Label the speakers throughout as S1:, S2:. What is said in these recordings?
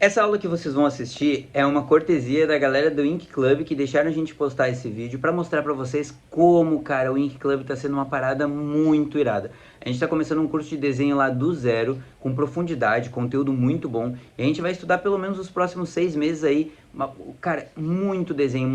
S1: Essa aula que vocês vão assistir é uma cortesia da galera do Ink Club que deixaram a gente postar esse vídeo para mostrar para vocês como, cara, o Ink Club tá sendo uma parada muito irada. A gente tá começando um curso de desenho lá do zero, com profundidade, conteúdo muito bom, e a gente vai estudar pelo menos os próximos 6 meses aí, cara, muito desenho,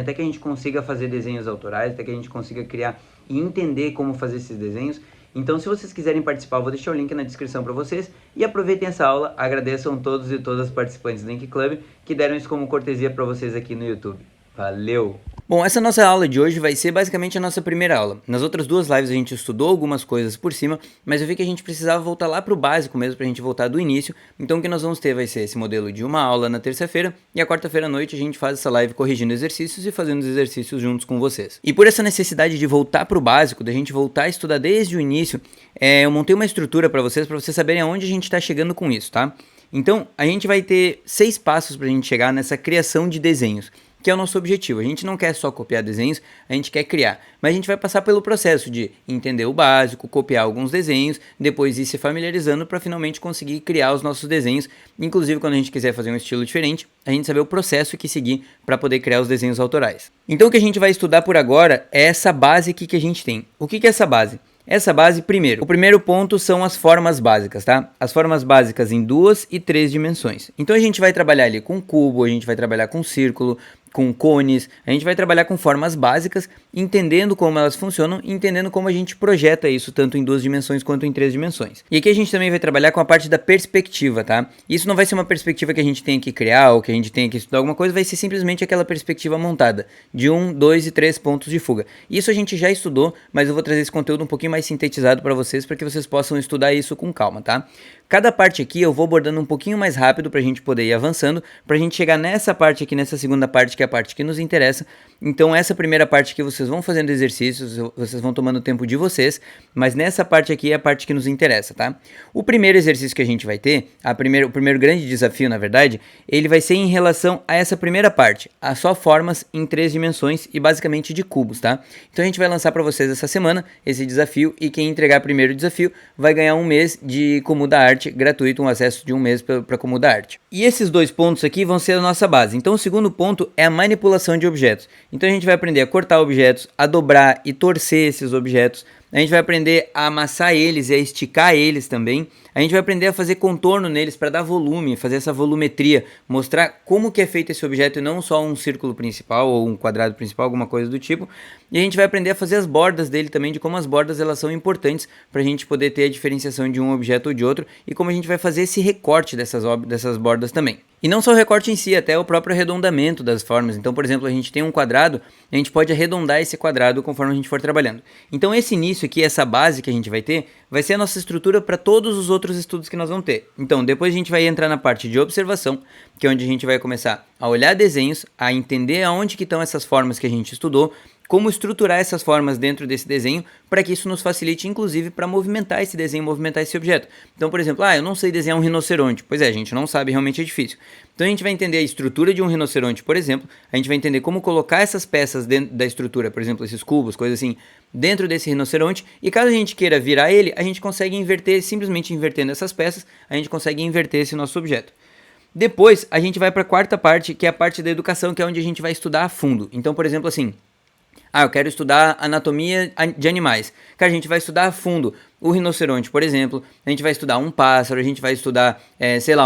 S1: até que a gente consiga fazer desenhos autorais, até que a gente consiga criar e entender como fazer esses desenhos. Então, se vocês quiserem participar, eu vou deixar o link na descrição para vocês. E aproveitem essa aula, agradeçam todos e todas os participantes do Ink Club que deram isso como cortesia para vocês aqui no YouTube. Valeu! Bom, essa nossa aula de hoje vai ser basicamente a nossa primeira aula. Nas outras duas lives a gente estudou algumas coisas por cima, mas eu vi que a gente precisava voltar lá pro básico mesmo, pra gente voltar do início. Então o que nós vamos ter vai ser esse modelo de uma aula na terça-feira, e a quarta-feira à noite a gente faz essa live corrigindo exercícios e fazendo os exercícios juntos com vocês. E por essa necessidade de voltar pro básico, da gente voltar a estudar desde o início, eu montei uma estrutura para vocês saberem aonde a gente tá chegando com isso, tá? Então, a gente vai ter 6 passos pra gente chegar nessa criação de desenhos, que é o nosso objetivo. A gente não quer só copiar desenhos, a gente quer criar. Mas a gente vai passar pelo processo de entender o básico, copiar alguns desenhos, depois ir se familiarizando para finalmente conseguir criar os nossos desenhos. Inclusive, quando a gente quiser fazer um estilo diferente, a gente saber o processo que seguir para poder criar os desenhos autorais. Então, o que a gente vai estudar por agora é essa base aqui que a gente tem. O que é essa base? Essa base, primeiro, o primeiro ponto são as formas básicas, tá? As formas básicas em 2 e 3 dimensões. Então a gente vai trabalhar ali com cubo, a gente vai trabalhar com círculo, com cones, a gente vai trabalhar com formas básicas, entendendo como elas funcionam e entendendo como a gente projeta isso, tanto em 2 dimensões quanto em 3 dimensões. E aqui a gente também vai trabalhar com a parte da perspectiva, tá? Isso não vai ser uma perspectiva que a gente tenha que criar ou que a gente tenha que estudar alguma coisa, vai ser simplesmente aquela perspectiva montada, de 1, 2 e 3 pontos de fuga. Isso a gente já estudou, mas eu vou trazer esse conteúdo um pouquinho mais sintetizado para vocês, para que vocês possam estudar isso com calma, tá? Cada parte aqui eu vou abordando um pouquinho mais rápido pra gente poder ir avançando, pra gente chegar nessa parte aqui, nessa segunda parte, que é a parte que nos interessa. Então essa primeira parte aqui vocês vão fazendo exercícios, vocês vão tomando o tempo de vocês, mas nessa parte aqui é a parte que nos interessa, tá? O primeiro exercício que a gente vai ter, o primeiro grande desafio, na verdade, ele vai ser em relação a essa primeira parte, a só formas em 3 dimensões e basicamente de cubos, tá? Então a gente vai lançar pra vocês essa semana esse desafio, e quem entregar primeiro o desafio vai ganhar um mês de Como da Arte gratuito, um acesso de um mês para Como da Arte. E esses 2 pontos aqui vão ser a nossa base. Então o segundo ponto é a manipulação de objetos. Então a gente vai aprender a cortar objetos, a dobrar e torcer esses objetos. A gente vai aprender a amassar eles e a esticar eles também. A gente vai aprender a fazer contorno neles para dar volume, fazer essa volumetria, mostrar como que é feito esse objeto e não só um círculo principal ou um quadrado principal, alguma coisa do tipo. E a gente vai aprender a fazer as bordas dele também, de como as bordas elas são importantes para a gente poder ter a diferenciação de um objeto ou de outro, e como a gente vai fazer esse recorte dessas bordas também. E não só o recorte em si, até o próprio arredondamento das formas. Então, por exemplo, a gente tem um quadrado, a gente pode arredondar esse quadrado conforme a gente for trabalhando. Então esse início aqui, essa base que a gente vai ser a nossa estrutura para todos os outros estudos que nós vamos ter. Então depois a gente vai entrar na parte de observação, que é onde a gente vai começar a olhar desenhos, a entender aonde que estão essas formas que a gente estudou, como estruturar essas formas dentro desse desenho, para que isso nos facilite, inclusive, para movimentar esse desenho, movimentar esse objeto. Então, por exemplo, eu não sei desenhar um rinoceronte. Pois é, a gente não sabe, realmente é difícil. Então a gente vai entender a estrutura de um rinoceronte, por exemplo, a gente vai entender como colocar essas peças dentro da estrutura, por exemplo, esses cubos, coisas assim, dentro desse rinoceronte, e caso a gente queira virar ele, a gente consegue inverter, simplesmente invertendo essas peças, a gente consegue inverter esse nosso objeto. Depois, a gente vai para a quarta parte, que é a parte da educação, que é onde a gente vai estudar a fundo. Então, por exemplo, assim, eu quero estudar anatomia de animais. Cara, a gente vai estudar a fundo o rinoceronte, por exemplo. A gente vai estudar um pássaro, a gente vai estudar,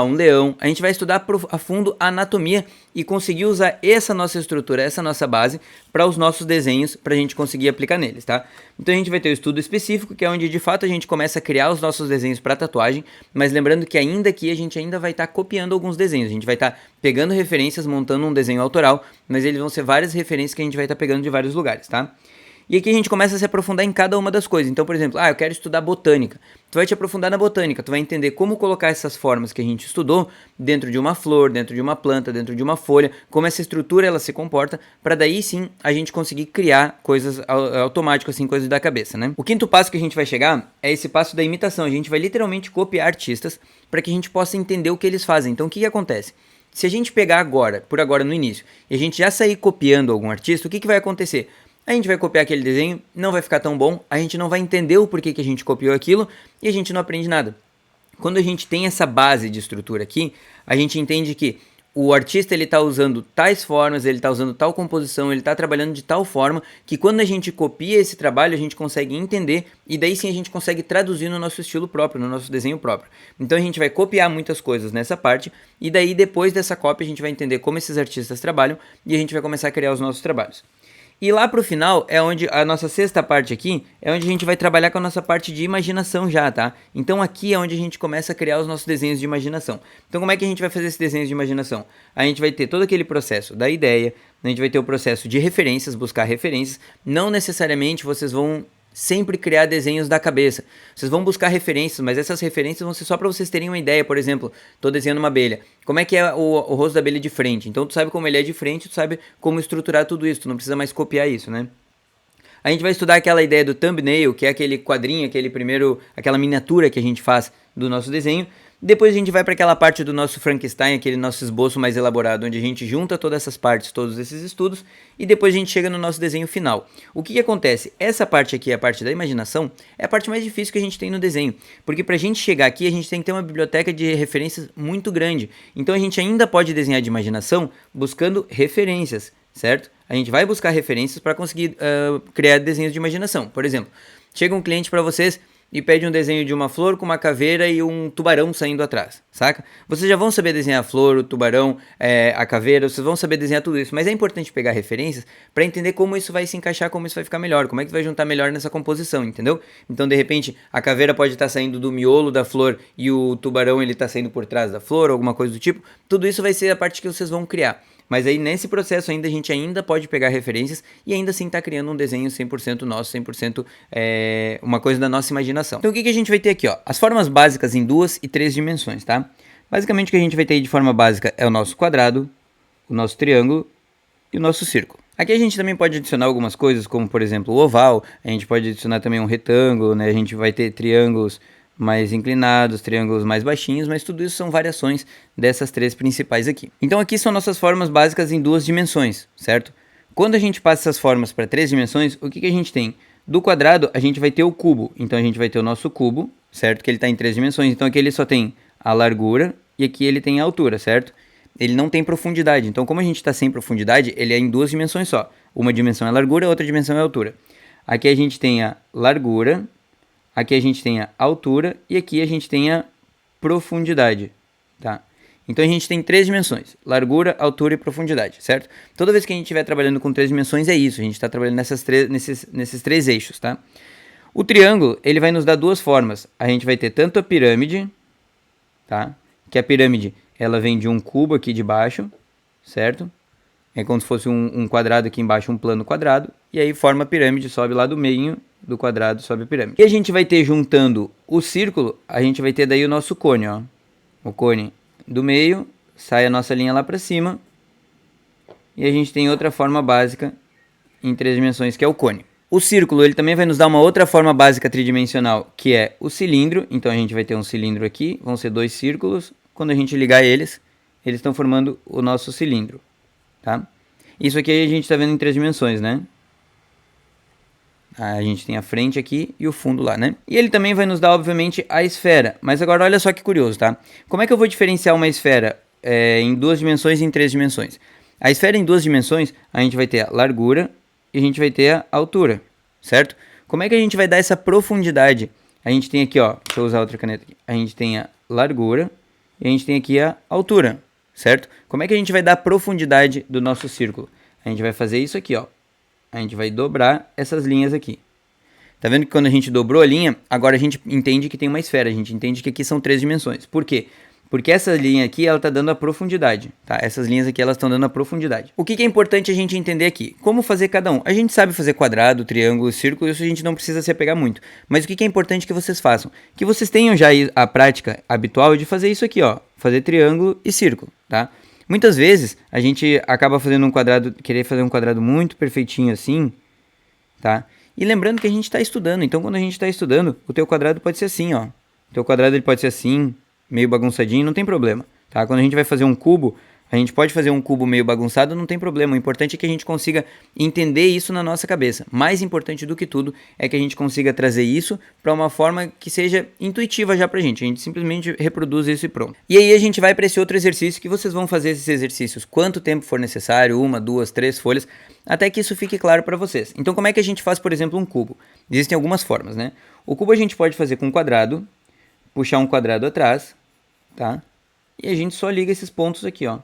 S1: um leão. A gente vai estudar a fundo a anatomia e conseguir usar essa nossa estrutura, essa nossa base, para os nossos desenhos, para a gente conseguir aplicar neles, tá? Então a gente vai ter o estudo específico, que é onde de fato a gente começa a criar os nossos desenhos para tatuagem, mas lembrando que ainda aqui a gente ainda vai estar copiando alguns desenhos. A gente vai estar pegando referências, montando um desenho autoral, mas eles vão ser várias referências que a gente vai estar pegando de vários lugares, tá? E aqui a gente começa a se aprofundar em cada uma das coisas. Então, por exemplo, eu quero estudar botânica. Tu vai te aprofundar na botânica, tu vai entender como colocar essas formas que a gente estudou dentro de uma flor, dentro de uma planta, dentro de uma folha, como essa estrutura ela se comporta, para daí sim a gente conseguir criar coisas automáticas, assim, coisas da cabeça, né? O quinto passo que a gente vai chegar é esse passo da imitação. A gente vai literalmente copiar artistas para que a gente possa entender o que eles fazem. Então, o que acontece? Se a gente pegar agora, por agora no início, e a gente já sair copiando algum artista, o que vai acontecer? A gente vai copiar aquele desenho, não vai ficar tão bom, a gente não vai entender o porquê que a gente copiou aquilo e a gente não aprende nada. Quando a gente tem essa base de estrutura aqui, a gente entende que o artista ele está usando tais formas, ele está usando tal composição, ele está trabalhando de tal forma que quando a gente copia esse trabalho a gente consegue entender e daí sim a gente consegue traduzir no nosso estilo próprio, no nosso desenho próprio. Então a gente vai copiar muitas coisas nessa parte e daí depois dessa cópia a gente vai entender como esses artistas trabalham e a gente vai começar a criar os nossos trabalhos. E lá pro final é onde a nossa sexta parte aqui, é onde a gente vai trabalhar com a nossa parte de imaginação já, tá? Então aqui é onde a gente começa a criar os nossos desenhos de imaginação. Então como é que a gente vai fazer esses desenhos de imaginação? A gente vai ter todo aquele processo da ideia, a gente vai ter o processo de referências, buscar referências. Não necessariamente vocês vão sempre criar desenhos da cabeça. Vocês vão buscar referências, mas essas referências vão ser só para vocês terem uma ideia. Por exemplo, tô desenhando uma abelha. Como é que é o rosto da abelha de frente? Então tu sabe como ele é de frente, tu sabe como estruturar tudo isso. Tu não precisa mais copiar isso, né? A gente vai estudar aquela ideia do thumbnail, que é aquele quadrinho, aquela miniatura que a gente faz do nosso desenho. Depois a gente vai para aquela parte do nosso Frankenstein, aquele nosso esboço mais elaborado, onde a gente junta todas essas partes, todos esses estudos, e depois a gente chega no nosso desenho final. O que acontece? Essa parte aqui, a parte da imaginação, é a parte mais difícil que a gente tem no desenho, porque para a gente chegar aqui, a gente tem que ter uma biblioteca de referências muito grande. Então a gente ainda pode desenhar de imaginação buscando referências, certo? A gente vai buscar referências para conseguir criar desenhos de imaginação. Por exemplo, chega um cliente para vocês e pede um desenho de uma flor com uma caveira e um tubarão saindo atrás, saca? Vocês já vão saber desenhar a flor, o tubarão, a caveira, vocês vão saber desenhar tudo isso, mas é importante pegar referências para entender como isso vai se encaixar, como isso vai ficar melhor, como é que vai juntar melhor nessa composição, entendeu? Então, de repente, a caveira pode estar saindo do miolo da flor e o tubarão ele está saindo por trás da flor, alguma coisa do tipo. Tudo isso vai ser a parte que vocês vão criar. Mas aí nesse processo a gente ainda pode pegar referências e ainda assim tá criando um desenho 100% nosso, 100% uma coisa da nossa imaginação. Então o que a gente vai ter aqui, ó? As formas básicas em 2 e 3 dimensões, tá? Basicamente o que a gente vai ter aí de forma básica é o nosso quadrado, o nosso triângulo e o nosso círculo. Aqui a gente também pode adicionar algumas coisas, como por exemplo o oval, a gente pode adicionar também um retângulo, né? A gente vai ter triângulos mais inclinados, triângulos mais baixinhos, mas tudo isso são variações dessas três principais aqui. Então aqui são nossas formas básicas em 2 dimensões, certo? Quando a gente passa essas formas para 3 dimensões, o que a gente tem? Do quadrado a gente vai ter o cubo, então a gente vai ter o nosso cubo, certo? Que ele está em 3 dimensões, então aqui ele só tem a largura e aqui ele tem a altura, certo? Ele não tem profundidade, então como a gente está sem profundidade, ele é em 2 dimensões só. Uma dimensão é a largura, outra dimensão é a altura. Aqui a gente tem a largura, aqui a gente tem a altura e aqui a gente tem a profundidade, tá? Então a gente tem 3 dimensões, largura, altura e profundidade, certo? Toda vez que a gente estiver trabalhando com 3 dimensões é isso, a gente está trabalhando nesses 3 eixos, tá? O triângulo, ele vai nos dar 2 formas, a gente vai ter tanto a pirâmide, tá? Que a pirâmide, ela vem de um cubo aqui de baixo, certo? É como se fosse um quadrado aqui embaixo, um plano quadrado, e aí forma a pirâmide, sobe lá do meio do quadrado, sobe a pirâmide. E a gente vai ter, juntando o círculo, a gente vai ter daí o nosso cone, ó. O cone do meio, sai a nossa linha lá pra cima, e a gente tem outra forma básica em 3 dimensões, que é o cone. O círculo, ele também vai nos dar uma outra forma básica tridimensional, que é o cilindro. Então a gente vai ter um cilindro aqui, vão ser 2 círculos. Quando a gente ligar eles estão formando o nosso cilindro, tá? Isso aqui a gente está vendo em 3 dimensões, né? A gente tem a frente aqui e o fundo lá, né? E ele também vai nos dar, obviamente, a esfera. Mas agora olha só que curioso, tá? Como é que eu vou diferenciar uma esfera em 2 dimensões e em 3 dimensões? A esfera em 2 dimensões, a gente vai ter a largura e a gente vai ter a altura, certo? Como é que a gente vai dar essa profundidade? A gente tem aqui, ó, deixa eu usar outra caneta aqui. A gente tem a largura e a gente tem aqui a altura, certo? Como é que a gente vai dar a profundidade do nosso círculo? A gente vai fazer isso aqui, ó. A gente vai dobrar essas linhas aqui. Tá vendo que quando a gente dobrou a linha, agora a gente entende que tem uma esfera. A gente entende que aqui são 3 dimensões. Por quê? Porque essa linha aqui, ela tá dando a profundidade, tá? Essas linhas aqui, elas estão dando a profundidade. O que é importante a gente entender aqui? Como fazer cada um? A gente sabe fazer quadrado, triângulo, círculo, isso a gente não precisa se apegar muito. Mas o que é importante que vocês façam? Que vocês tenham já a prática habitual de fazer isso aqui, ó. Fazer triângulo e círculo, tá? Muitas vezes a gente acaba fazendo um quadrado, querer fazer um quadrado muito perfeitinho assim, tá? E lembrando que a gente está estudando, então quando a gente está estudando, o teu quadrado pode ser assim, ó. O teu quadrado ele pode ser assim, meio bagunçadinho, não tem problema, tá? Quando a gente vai fazer um cubo, A gente pode fazer um cubo meio bagunçado, não tem problema. O importante é que a gente consiga entender isso na nossa cabeça. Mais importante do que tudo é que a gente consiga trazer isso para uma forma que seja intuitiva já pra gente. A gente simplesmente reproduz isso e pronto. E aí a gente vai para esse outro exercício que vocês vão fazer esses exercícios quanto tempo for necessário, 1, 2, 3 folhas, até que isso fique claro para vocês. Então como é que a gente faz, por exemplo, um cubo? Existem algumas formas, né? O cubo a gente pode fazer com um quadrado, puxar um quadrado atrás, tá? E a gente só liga esses pontos aqui, ó.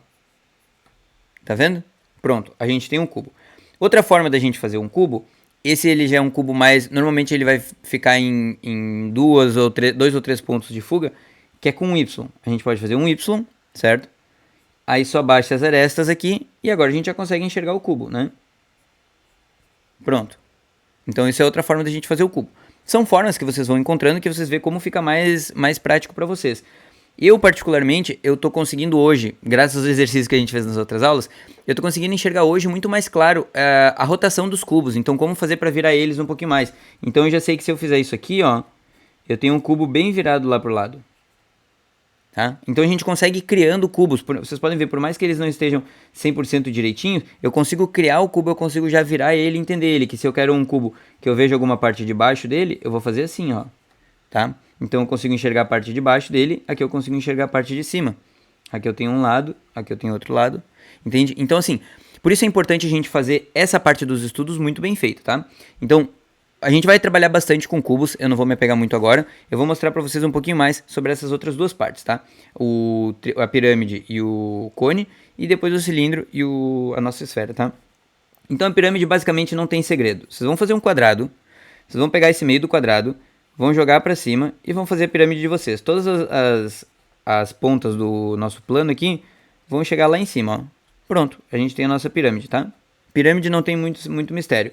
S1: Tá vendo? Pronto, a gente tem um cubo. Outra forma da gente fazer um cubo, esse ele já é um cubo mais... Normalmente ele vai ficar em dois ou três pontos de fuga, que é com um Y. A gente pode fazer um Y, certo? Aí só baixa as arestas aqui e agora a gente já consegue enxergar o cubo, né? Pronto. Então isso é outra forma da gente fazer o cubo. São formas que vocês vão encontrando que vocês vê como fica mais prático para vocês. Eu, particularmente, eu tô conseguindo hoje, graças aos exercícios que a gente fez nas outras aulas, eu tô conseguindo enxergar hoje muito mais claro a rotação dos cubos. Então, como fazer para virar eles um pouquinho mais. Então, eu já sei que se eu fizer isso aqui, ó, eu tenho um cubo bem virado lá pro lado. Tá? Então, a gente consegue ir criando cubos. Vocês podem ver, por mais que eles não estejam 100% direitinhos, eu consigo criar o cubo, eu consigo já virar ele e entender ele. Que se eu quero um cubo que eu vejo alguma parte de baixo dele, eu vou fazer assim, ó. Tá? Então eu consigo enxergar a parte de baixo dele, aqui eu consigo enxergar a parte de cima. Aqui eu tenho um lado, aqui eu tenho outro lado, entende? Então assim, por isso é importante a gente fazer essa parte dos estudos muito bem feita, tá? Então, a gente vai trabalhar bastante com cubos, eu não vou me apegar muito agora, eu vou mostrar pra vocês um pouquinho mais sobre essas outras duas partes, tá? A pirâmide e o cone, e depois o cilindro e a nossa esfera, tá? Então a pirâmide basicamente não tem segredo. Vocês vão fazer um quadrado, vocês vão pegar esse meio do quadrado, vão jogar para cima e vão fazer a pirâmide de vocês. Todas as pontas do nosso plano aqui vão chegar lá em cima, ó. Pronto, a gente tem a nossa pirâmide, tá? Pirâmide não tem muito mistério.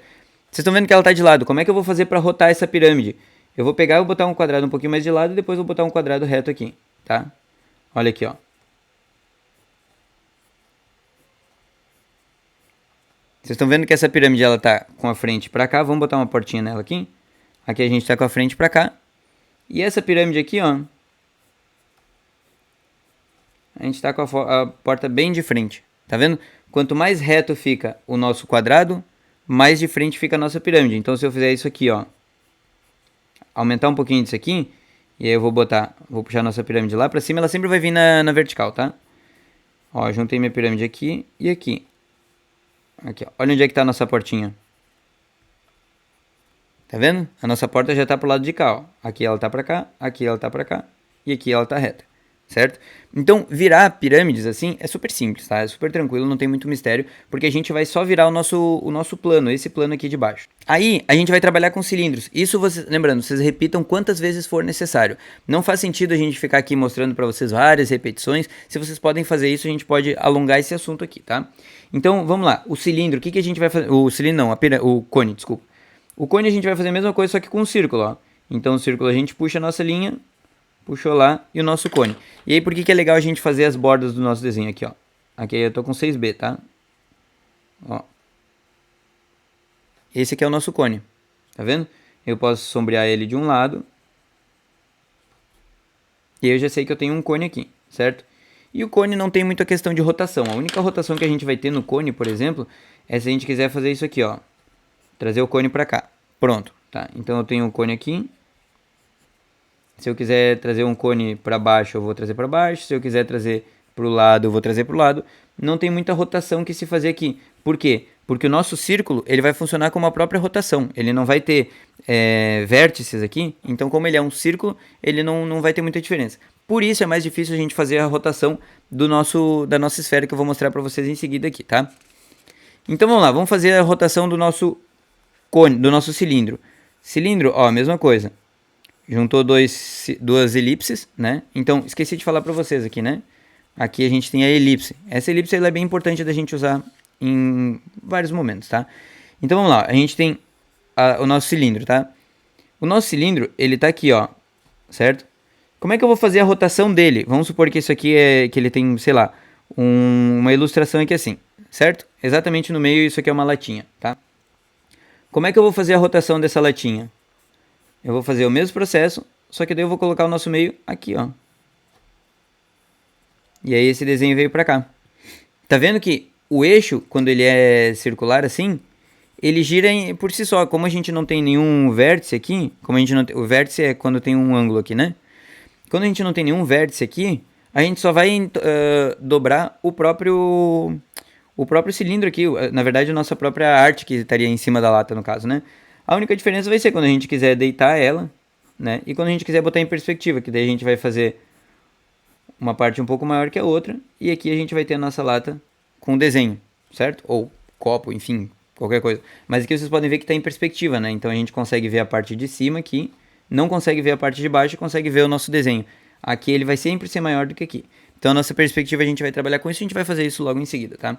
S1: Vocês estão vendo que ela tá de lado. Como é que eu vou fazer para rotar essa pirâmide? Eu vou pegar e botar um quadrado um pouquinho mais de lado e depois vou botar um quadrado reto aqui, tá? Olha aqui, ó. Vocês estão vendo que essa pirâmide ela tá com a frente para cá. Vamos botar uma portinha nela aqui. Aqui a gente tá com a frente para cá. E essa pirâmide aqui, ó. A gente tá com a porta bem de frente. Tá vendo? Quanto mais reto fica o nosso quadrado, mais de frente fica a nossa pirâmide. Então se eu fizer isso aqui, ó. Aumentar um pouquinho disso aqui. E aí eu vou puxar a nossa pirâmide lá para cima. Ela sempre vai vir na vertical, tá? Ó, juntei minha pirâmide aqui e aqui. Aqui, ó. Olha onde é que tá a nossa portinha. Tá vendo? A nossa porta já tá pro lado de cá, ó. Aqui ela tá pra cá, aqui ela tá pra cá e aqui ela tá reta, certo? Então, virar pirâmides assim é super simples, tá? É super tranquilo, não tem muito mistério, porque a gente vai só virar o nosso plano, esse plano aqui de baixo. Aí, a gente vai trabalhar com cilindros. Isso, lembrando, vocês repitam quantas vezes for necessário. Não faz sentido a gente ficar aqui mostrando pra vocês várias repetições. Se vocês podem fazer isso, a gente pode alongar esse assunto aqui, tá? Então, vamos lá. O cilindro, o que a gente vai fazer? O cilindro não, o cone, desculpa. O cone a gente vai fazer a mesma coisa, só que com um círculo, ó. Então o círculo a gente puxa a nossa linha, puxou lá, e o nosso cone. E aí por que é legal a gente fazer as bordas do nosso desenho aqui, ó. Aqui eu tô com 6B, tá? Ó. Esse aqui é o nosso cone, tá vendo? Eu posso sombrear ele de um lado. E aí eu já sei que eu tenho um cone aqui, certo? E o cone não tem muita questão de rotação. A única rotação que a gente vai ter no cone, por exemplo, é se a gente quiser fazer isso aqui, ó. Trazer o cone para cá. Pronto, tá? Então eu tenho um cone aqui. Se eu quiser trazer um cone para baixo, eu vou trazer para baixo. Se eu quiser trazer para o lado, eu vou trazer para o lado. Não tem muita rotação que se fazer aqui. Por quê? Porque o nosso círculo ele vai funcionar como a própria rotação. Ele não vai ter vértices aqui. Então, como ele é um círculo, ele não vai ter muita diferença. Por isso é mais difícil a gente fazer a rotação da nossa esfera, que eu vou mostrar para vocês em seguida aqui, tá? Então vamos lá, vamos fazer a rotação do nosso cone, do nosso cilindro. Cilindro, ó, mesma coisa. Juntou duas elipses, né? Então, esqueci de falar pra vocês aqui, né? Aqui a gente tem a elipse. Essa elipse ela é bem importante da gente usar em vários momentos, tá? Então, vamos lá. A gente tem o nosso cilindro, tá? O nosso cilindro, ele tá aqui, ó. Certo? Como é que eu vou fazer a rotação dele? Vamos supor que isso aqui que ele tem, sei lá, uma ilustração aqui assim, certo? Exatamente no meio, isso aqui é uma latinha, tá? Como é que eu vou fazer a rotação dessa latinha? Eu vou fazer o mesmo processo, só que daí eu vou colocar o nosso meio aqui, ó. E aí esse desenho veio pra cá. Tá vendo que o eixo, quando ele é circular assim, ele gira por si só. Como a gente não tem nenhum vértice aqui, como a gente não tem, o vértice é quando tem um ângulo aqui, né? Quando a gente não tem nenhum vértice aqui, a gente só vai dobrar o próprio cilindro aqui, na verdade a nossa própria arte que estaria em cima da lata no caso, né? A única diferença vai ser quando a gente quiser deitar ela, né? E quando a gente quiser botar em perspectiva, que daí a gente vai fazer uma parte um pouco maior que a outra, e aqui a gente vai ter a nossa lata com desenho, certo? Ou copo, enfim, qualquer coisa. Mas aqui vocês podem ver que está em perspectiva, né? Então a gente consegue ver a parte de cima aqui, não consegue ver a parte de baixo, consegue ver o nosso desenho. Aqui ele vai sempre ser maior do que aqui. Então a nossa perspectiva a gente vai trabalhar com isso, a gente vai fazer isso logo em seguida, tá?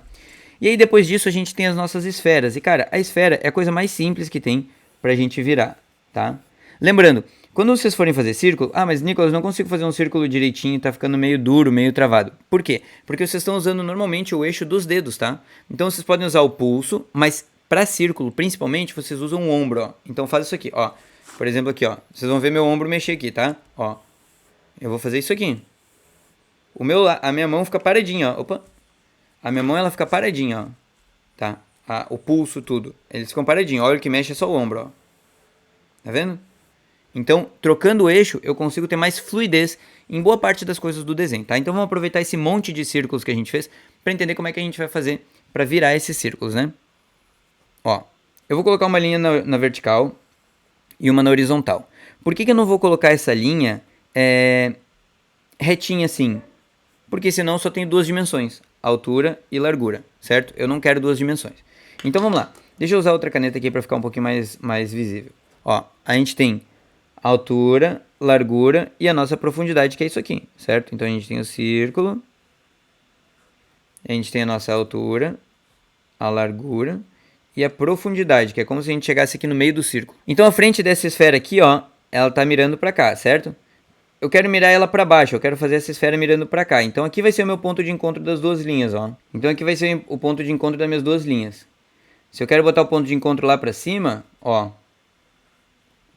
S1: E aí depois disso a gente tem as nossas esferas. E cara, a esfera é a coisa mais simples que tem pra gente virar, tá? Lembrando, quando vocês forem fazer círculo, mas Nicolas, não consigo fazer um círculo direitinho, tá ficando meio duro, meio travado. Por quê? Porque vocês estão usando normalmente o eixo dos dedos, tá? Então vocês podem usar o pulso, mas para círculo, principalmente, vocês usam o ombro, ó. Então faz isso aqui, ó. Por exemplo aqui, ó. Vocês vão ver meu ombro mexer aqui, tá? Ó. Eu vou fazer isso aqui. A minha mão fica paradinha, ó. Opa. A minha mão, ela fica paradinha, ó. Tá? O pulso, tudo. Eles ficam paradinhos. Olha, o que mexe é só o ombro, ó. Tá vendo? Então, trocando o eixo, eu consigo ter mais fluidez em boa parte das coisas do desenho, tá? Então, vamos aproveitar esse monte de círculos que a gente fez para entender como é que a gente vai fazer para virar esses círculos, né? Ó, eu vou colocar uma linha na vertical e uma na horizontal. Por que eu não vou colocar essa linha retinha assim? Porque senão eu só tenho duas dimensões, altura e largura, certo? Eu não quero duas dimensões. Então, vamos lá. Deixa eu usar outra caneta aqui para ficar um pouquinho mais visível. Ó, a gente tem altura, largura e a nossa profundidade, que é isso aqui, certo? Então a gente tem o círculo, a gente tem a nossa altura, a largura e a profundidade, que é como se a gente chegasse aqui no meio do círculo. Então a frente dessa esfera aqui, ó, ela tá mirando para cá, certo? Eu quero mirar ela para baixo, eu quero fazer essa esfera mirando para cá. Então aqui vai ser o meu ponto de encontro das duas linhas, ó. Então aqui vai ser o ponto de encontro das minhas duas linhas. Se eu quero botar o ponto de encontro lá para cima, ó,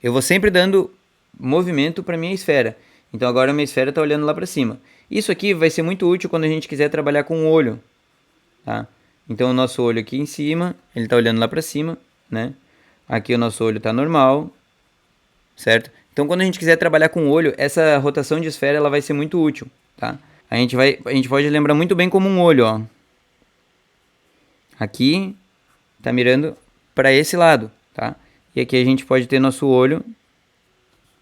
S1: eu vou sempre dando movimento para minha esfera. Então agora a minha esfera está olhando lá para cima. Isso aqui vai ser muito útil quando a gente quiser trabalhar com o olho, tá? Então o nosso olho aqui em cima, ele está olhando lá para cima, né? Aqui o nosso olho está normal, certo? Então quando a gente quiser trabalhar com o olho, essa rotação de esfera ela vai ser muito útil, tá? A gente pode lembrar muito bem como um olho, ó. Aqui está mirando para esse lado, tá? E aqui a gente pode ter nosso olho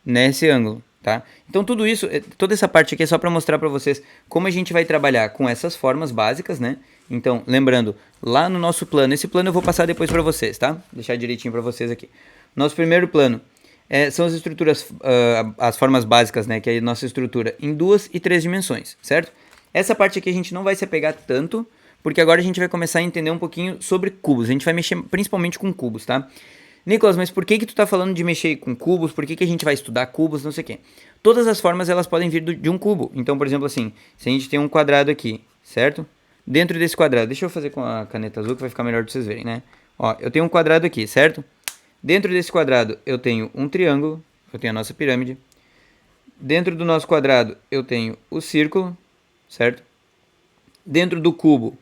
S1: nesse ângulo, tá? Então tudo isso, toda essa parte aqui é só para mostrar para vocês como a gente vai trabalhar com essas formas básicas, né? Então, lembrando, lá no nosso plano, esse plano eu vou passar depois para vocês, tá? Deixar direitinho para vocês aqui. Nosso primeiro plano são as estruturas, as formas básicas, né? Que é a nossa estrutura em 2 e 3 dimensões, certo? Essa parte aqui a gente não vai se apegar tanto, porque agora a gente vai começar a entender um pouquinho sobre cubos. A gente vai mexer principalmente com cubos, tá? Nicolas, mas por que tu tá falando de mexer com cubos? Por que a gente vai estudar cubos, não sei o quê? Todas as formas, elas podem vir de um cubo. Então, por exemplo, assim, se a gente tem um quadrado aqui, certo? Dentro desse quadrado, deixa eu fazer com a caneta azul que vai ficar melhor pra vocês verem, né? Ó, eu tenho um quadrado aqui, certo? Dentro desse quadrado, eu tenho um triângulo, eu tenho a nossa pirâmide. Dentro do nosso quadrado, eu tenho o círculo, certo? Dentro do cubo,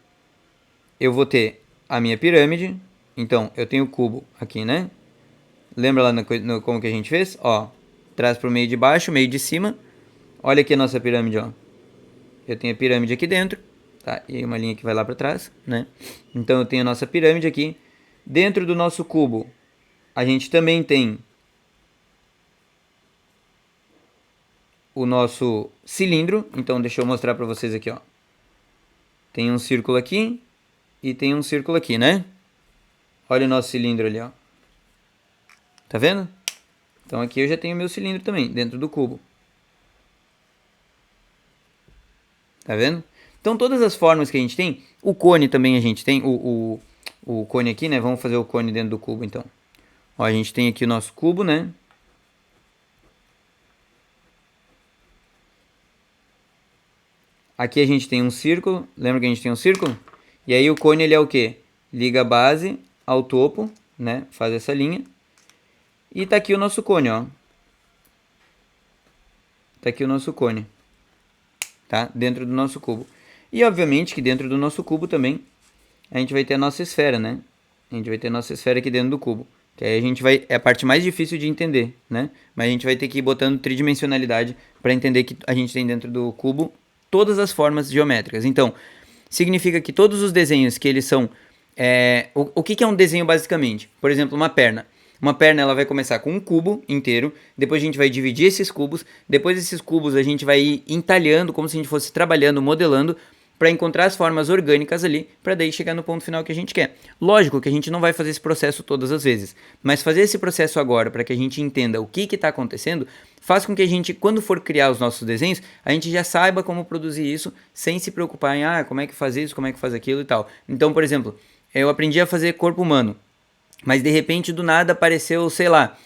S1: eu vou ter a minha pirâmide. Então, eu tenho o cubo aqui, né? Lembra lá como que a gente fez? Ó, traz para o meio de baixo, meio de cima. Olha aqui a nossa pirâmide, ó. Eu tenho a pirâmide aqui dentro, tá? E aí uma linha que vai lá para trás, né? Então, eu tenho a nossa pirâmide aqui. Dentro do nosso cubo, a gente também tem o nosso cilindro. Então, deixa eu mostrar para vocês aqui, ó. Tem um círculo aqui e tem um círculo aqui, né? Olha o nosso cilindro ali, ó. Tá vendo? Então aqui eu já tenho meu cilindro também, dentro do cubo. Tá vendo? Então todas as formas que a gente tem, o cone também a gente tem, o cone aqui, né? Vamos fazer o cone dentro do cubo, então. Ó, a gente tem aqui o nosso cubo, né? Aqui a gente tem um círculo, lembra que a gente tem um círculo? E aí o cone ele é o quê? Liga a base ao topo, né? Faz essa linha. E tá aqui o nosso cone, ó. Tá aqui o nosso cone. Tá? Dentro do nosso cubo. E obviamente que dentro do nosso cubo também a gente vai ter a nossa esfera, né? A gente vai ter a nossa esfera aqui dentro do cubo. Que aí a gente vai... É a parte mais difícil de entender, né? Mas a gente vai ter que ir botando tridimensionalidade para entender que a gente tem dentro do cubo todas as formas geométricas. Então, significa que todos os desenhos que eles são... O que é um desenho basicamente? Por exemplo, uma perna. Uma perna ela vai começar com um cubo inteiro, depois a gente vai dividir esses cubos, depois desses cubos a gente vai ir entalhando, como se a gente fosse trabalhando, modelando, para encontrar as formas orgânicas ali, para daí chegar no ponto final que a gente quer. Lógico que a gente não vai fazer esse processo todas as vezes, mas fazer esse processo agora, para que a gente entenda o que está acontecendo, faz com que a gente, quando for criar os nossos desenhos, a gente já saiba como produzir isso, sem se preocupar em, como é que faz isso, como é que faz aquilo e tal. Então, por exemplo, eu aprendi a fazer corpo humano, mas de repente do nada apareceu, sei lá,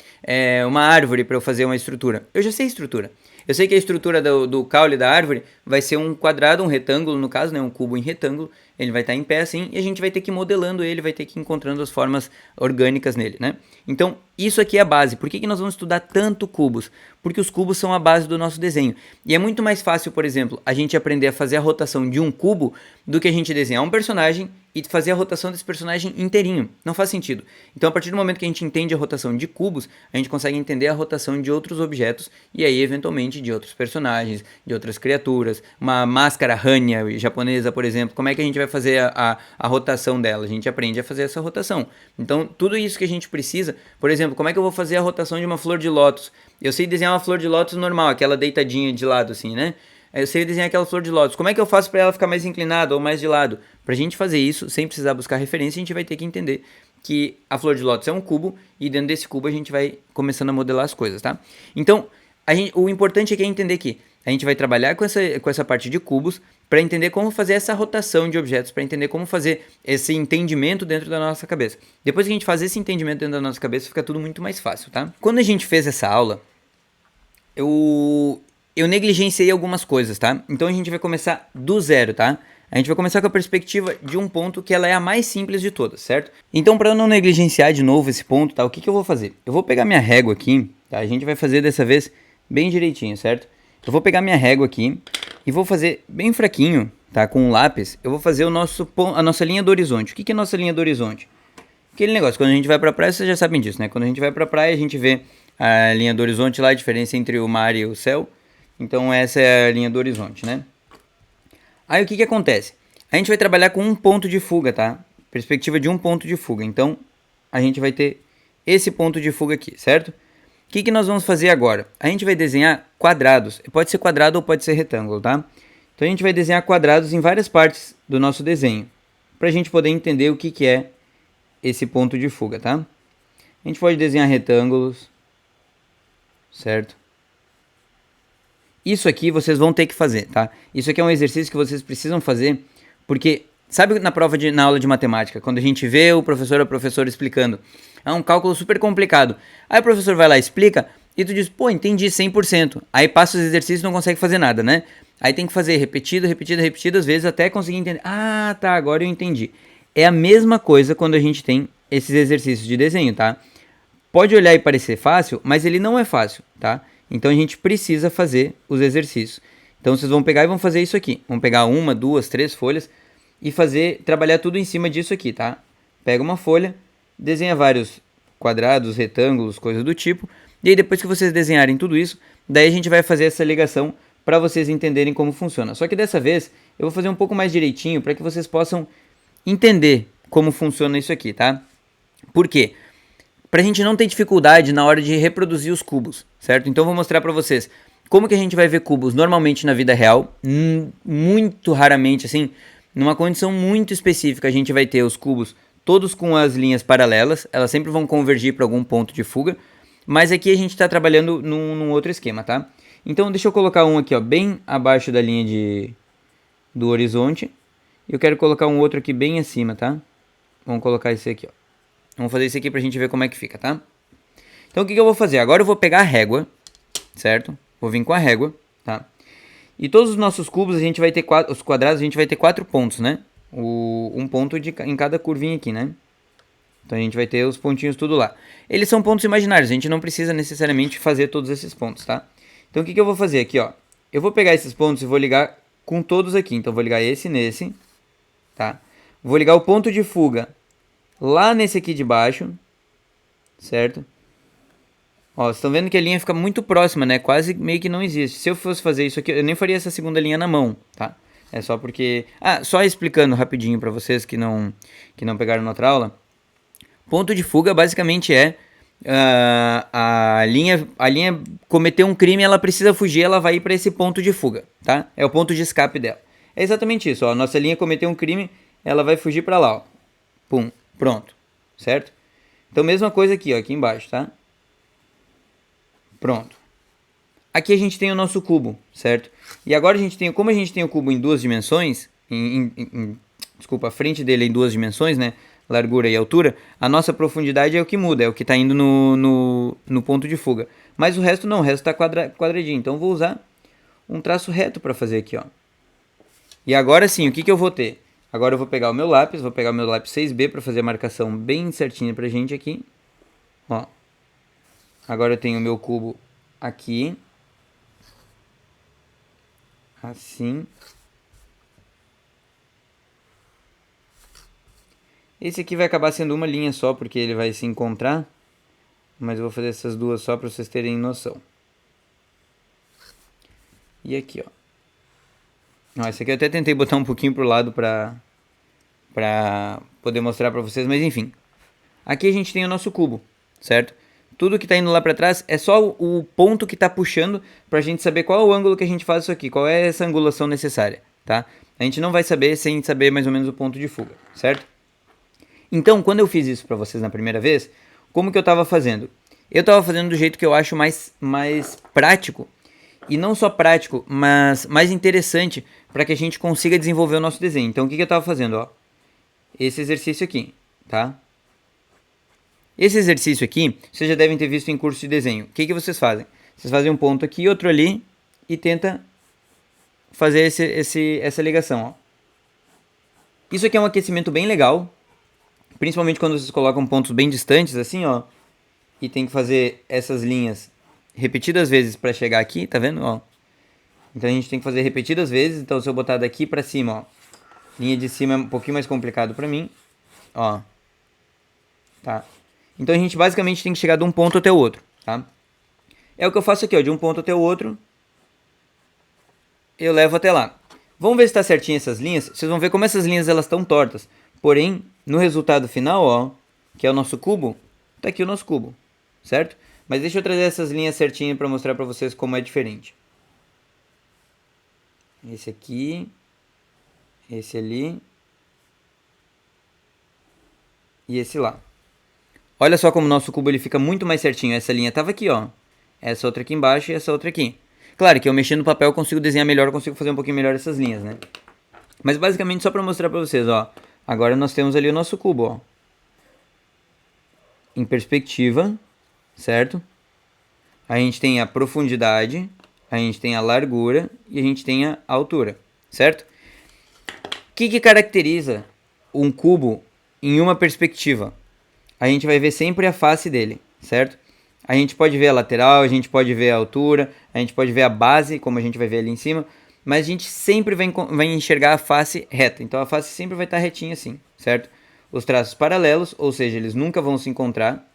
S1: uma árvore para eu fazer uma estrutura. Eu já sei a estrutura. Eu sei que a estrutura do caule da árvore vai ser um quadrado, um retângulo, no caso, né, um cubo em retângulo. Ele vai estar em pé assim e a gente vai ter que ir modelando ele, vai ter que ir encontrando as formas orgânicas nele, né? Então, isso aqui é a base. Por que nós vamos estudar tanto cubos? Porque os cubos são a base do nosso desenho. E é muito mais fácil, por exemplo, a gente aprender a fazer a rotação de um cubo do que a gente desenhar um personagem e fazer a rotação desse personagem inteirinho. Não faz sentido. Então, a partir do momento que a gente entende a rotação de cubos, a gente consegue entender a rotação de outros objetos e aí, eventualmente, de outros personagens, de outras criaturas. Uma máscara Hanya japonesa, por exemplo, como é que a gente vai fazer a rotação dela? A gente aprende a fazer essa rotação. Então, tudo isso que a gente precisa, por exemplo, como é que eu vou fazer a rotação de uma flor de lótus? Eu sei desenhar uma flor de lótus normal, aquela deitadinha de lado assim, né? Eu sei desenhar aquela flor de lótus. Como é que eu faço para ela ficar mais inclinada ou mais de lado? Pra gente fazer isso, sem precisar buscar referência, a gente vai ter que entender que a flor de lótus é um cubo e dentro desse cubo a gente vai começando a modelar as coisas, tá? Então, o importante aqui é entender que a gente vai trabalhar com essa parte de cubos para entender como fazer essa rotação de objetos, para entender como fazer esse entendimento dentro da nossa cabeça. Depois que a gente faz esse entendimento dentro da nossa cabeça, fica tudo muito mais fácil, tá? Quando a gente fez essa aula, eu negligenciei algumas coisas, tá? Então a gente vai começar do zero, tá? A gente vai começar com a perspectiva de um ponto que ela é a mais simples de todas, certo? Então, para eu não negligenciar de novo esse ponto, tá? O que eu vou fazer? Eu vou pegar minha régua aqui, tá? A gente vai fazer dessa vez bem direitinho, certo? Eu vou pegar minha régua aqui e vou fazer bem fraquinho, tá? Com um lápis, eu vou fazer a nossa linha do horizonte. O que é a nossa linha do horizonte? Aquele negócio, quando a gente vai pra praia, vocês já sabem disso, né? Quando a gente vai pra praia, a gente vê a linha do horizonte lá, a diferença entre o mar e o céu. Então essa é a linha do horizonte, né? Aí o que acontece? A gente vai trabalhar com um ponto de fuga, tá? Perspectiva de um ponto de fuga. Então a gente vai ter esse ponto de fuga aqui, certo? O que nós vamos fazer agora? A gente vai desenhar quadrados. Pode ser quadrado ou pode ser retângulo, tá? Então a gente vai desenhar quadrados em várias partes do nosso desenho, pra gente poder entender o que é esse ponto de fuga, tá? A gente pode desenhar retângulos, certo? Isso aqui vocês vão ter que fazer, tá? Isso aqui é um exercício que vocês precisam fazer, porque sabe na aula de matemática, quando a gente vê o professor ou a professora explicando, é um cálculo super complicado. Aí o professor vai lá e explica e tu diz, pô, entendi 100%. Aí passa os exercícios e não consegue fazer nada, né? Aí tem que fazer repetidas vezes até conseguir entender. Ah, tá, agora eu entendi. É a mesma coisa quando a gente tem esses exercícios de desenho, tá? Pode olhar e parecer fácil, mas ele não é fácil, tá? Então a gente precisa fazer os exercícios. Então vocês vão pegar e vão fazer isso aqui. Vão pegar 1, 2, 3 folhas e trabalhar tudo em cima disso aqui, tá? Pega uma folha, desenha vários quadrados, retângulos, coisas do tipo. E aí depois que vocês desenharem tudo isso, daí a gente vai fazer essa ligação para vocês entenderem como funciona. Só que dessa vez eu vou fazer um pouco mais direitinho para que vocês possam entender como funciona isso aqui, tá? Por quê? Pra gente não ter dificuldade na hora de reproduzir os cubos, certo? Então eu vou mostrar pra vocês como que a gente vai ver cubos normalmente na vida real, muito raramente, assim, numa condição muito específica a gente vai ter os cubos todos com as linhas paralelas, elas sempre vão convergir para algum ponto de fuga, mas aqui a gente está trabalhando num outro esquema, tá? Então deixa eu colocar um aqui, ó, bem abaixo da linha do horizonte, e eu quero colocar um outro aqui bem acima, tá? Vamos colocar esse aqui, ó. Vamos fazer isso aqui pra gente ver como é que fica, tá? Então o que eu vou fazer? Agora eu vou pegar a régua, certo? Vou vir com a régua, tá? E todos os nossos cubos, a gente vai ter os quadrados, a gente vai ter 4 pontos, né? Um ponto em cada curvinha aqui, né? Então a gente vai ter os pontinhos tudo lá. Eles são pontos imaginários, a gente não precisa necessariamente fazer todos esses pontos, tá? Então o que eu vou fazer aqui, ó? Eu vou pegar esses pontos e vou ligar com todos aqui. Então, vou ligar esse nesse, tá? Vou ligar o ponto de fuga lá nesse aqui de baixo, certo? Ó, vocês estão vendo que a linha fica muito próxima, né? Quase meio que não existe. Se eu fosse fazer isso aqui, eu nem faria essa segunda linha na mão, tá? É só porque... Ah, só explicando rapidinho para vocês que não pegaram na outra aula. Ponto de fuga basicamente é... a linha cometeu um crime, ela precisa fugir, ela vai ir para esse ponto de fuga, tá? É o ponto de escape dela. É exatamente isso, ó. Nossa linha cometeu um crime, ela vai fugir para lá, ó. Pum, pronto, certo? Então, mesma coisa aqui, ó, aqui embaixo, tá? Pronto. Aqui a gente tem o nosso cubo, certo? E agora como a gente tem o cubo em duas dimensões, desculpa, a frente dele em duas dimensões, né? Largura e altura, a nossa profundidade é o que muda, é o que está indo no ponto de fuga. Mas o resto não, o resto está quadradinho. Então eu vou usar um traço reto para fazer aqui, ó. E agora sim, o que eu vou ter? Agora eu vou pegar o meu lápis, vou pegar o meu lápis 6B para fazer a marcação bem certinha pra gente aqui. Ó. Agora eu tenho o meu cubo aqui. Assim. Esse aqui vai acabar sendo uma linha só, porque ele vai se encontrar. Mas eu vou fazer essas duas só para vocês terem noção. E aqui, ó. Esse aqui eu até tentei botar um pouquinho pro lado pra poder mostrar pra vocês, mas enfim. Aqui a gente tem o nosso cubo, certo? Tudo que tá indo lá pra trás é só o ponto que tá puxando pra gente saber qual é o ângulo que a gente faz isso aqui, qual é essa angulação necessária, tá? A gente não vai saber sem saber mais ou menos o ponto de fuga, certo? Então, quando eu fiz isso pra vocês na primeira vez, como que eu tava fazendo? Eu tava fazendo do jeito que eu acho mais prático, e não só prático, mas mais interessante para que a gente consiga desenvolver o nosso desenho. Então, o que eu tava fazendo, ó? Esse exercício aqui, tá? Esse exercício aqui, vocês já devem ter visto em curso de desenho. O que vocês fazem? Vocês fazem um ponto aqui, outro ali, e tenta fazer essa ligação, ó. Isso aqui é um aquecimento bem legal, principalmente quando vocês colocam pontos bem distantes, assim, ó, e tem que fazer essas linhas repetidas vezes para chegar aqui, tá vendo, ó? Então a gente tem que fazer repetidas vezes. Então se eu botar daqui para cima, ó, linha de cima é um pouquinho mais complicado para mim, ó, tá? Então a gente basicamente tem que chegar de um ponto até o outro, tá? É o que eu faço aqui, ó, de um ponto até o outro, eu levo até lá. Vamos ver se tá certinho essas linhas. Vocês vão ver como essas linhas elas estão tortas. Porém, no resultado final, ó, que é o nosso cubo, tá aqui o nosso cubo, certo? Mas deixa eu trazer essas linhas certinho para mostrar para vocês como é diferente. Esse aqui, esse ali e esse lá. Olha só como o nosso cubo ele fica muito mais certinho. Essa linha estava aqui, ó. Essa outra aqui embaixo e essa outra aqui. Claro que eu mexendo no papel eu consigo desenhar melhor, eu consigo fazer um pouquinho melhor essas linhas, né? Mas basicamente só para mostrar para vocês, ó. Agora nós temos ali o nosso cubo, ó. Em perspectiva, certo? A gente tem a profundidade, a gente tem a largura e a gente tem a altura, certo? O que caracteriza um cubo em uma perspectiva? A gente vai ver sempre a face dele, certo? A gente pode ver a lateral, a gente pode ver a altura, a gente pode ver a base, como a gente vai ver ali em cima, mas a gente sempre vai enxergar a face reta. Então a face sempre vai estar retinha assim, certo? Os traços paralelos, ou seja, eles nunca vão se encontrar,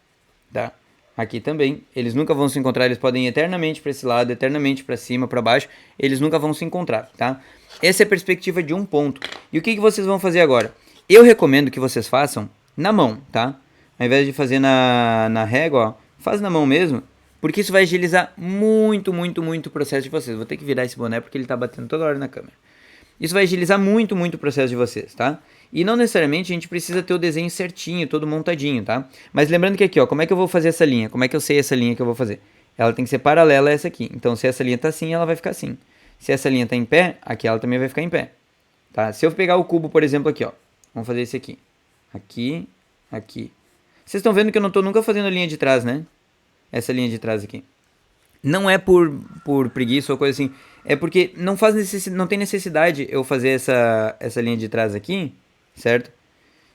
S1: tá? Aqui também, eles nunca vão se encontrar, eles podem ir eternamente para esse lado, eternamente para cima, para baixo, eles nunca vão se encontrar, tá? Essa é a perspectiva de um ponto. E o que vocês vão fazer agora? Eu recomendo que vocês façam na mão, tá? Ao invés de fazer na régua, ó, faz na mão mesmo, porque isso vai agilizar muito o processo de vocês. Vou ter que virar esse boné porque ele tá batendo toda hora na câmera. Isso vai agilizar muito o processo de vocês, tá? E não necessariamente a gente precisa ter o desenho certinho, todo montadinho, tá? Mas lembrando que aqui, ó, como é que eu vou fazer essa linha? Como é que eu sei essa linha que eu vou fazer? Ela tem que ser paralela a essa aqui. Então, se essa linha tá assim, ela vai ficar assim. Se essa linha tá em pé, aqui ela também vai ficar em pé, tá? Se eu pegar o cubo, por exemplo, aqui, ó. Vamos fazer esse aqui. Aqui, aqui. Vocês estão vendo que eu não tô nunca fazendo a linha de trás, né? Essa linha de trás aqui. Não é por preguiça ou coisa assim. É porque não tem necessidade eu fazer essa linha de trás aqui, certo?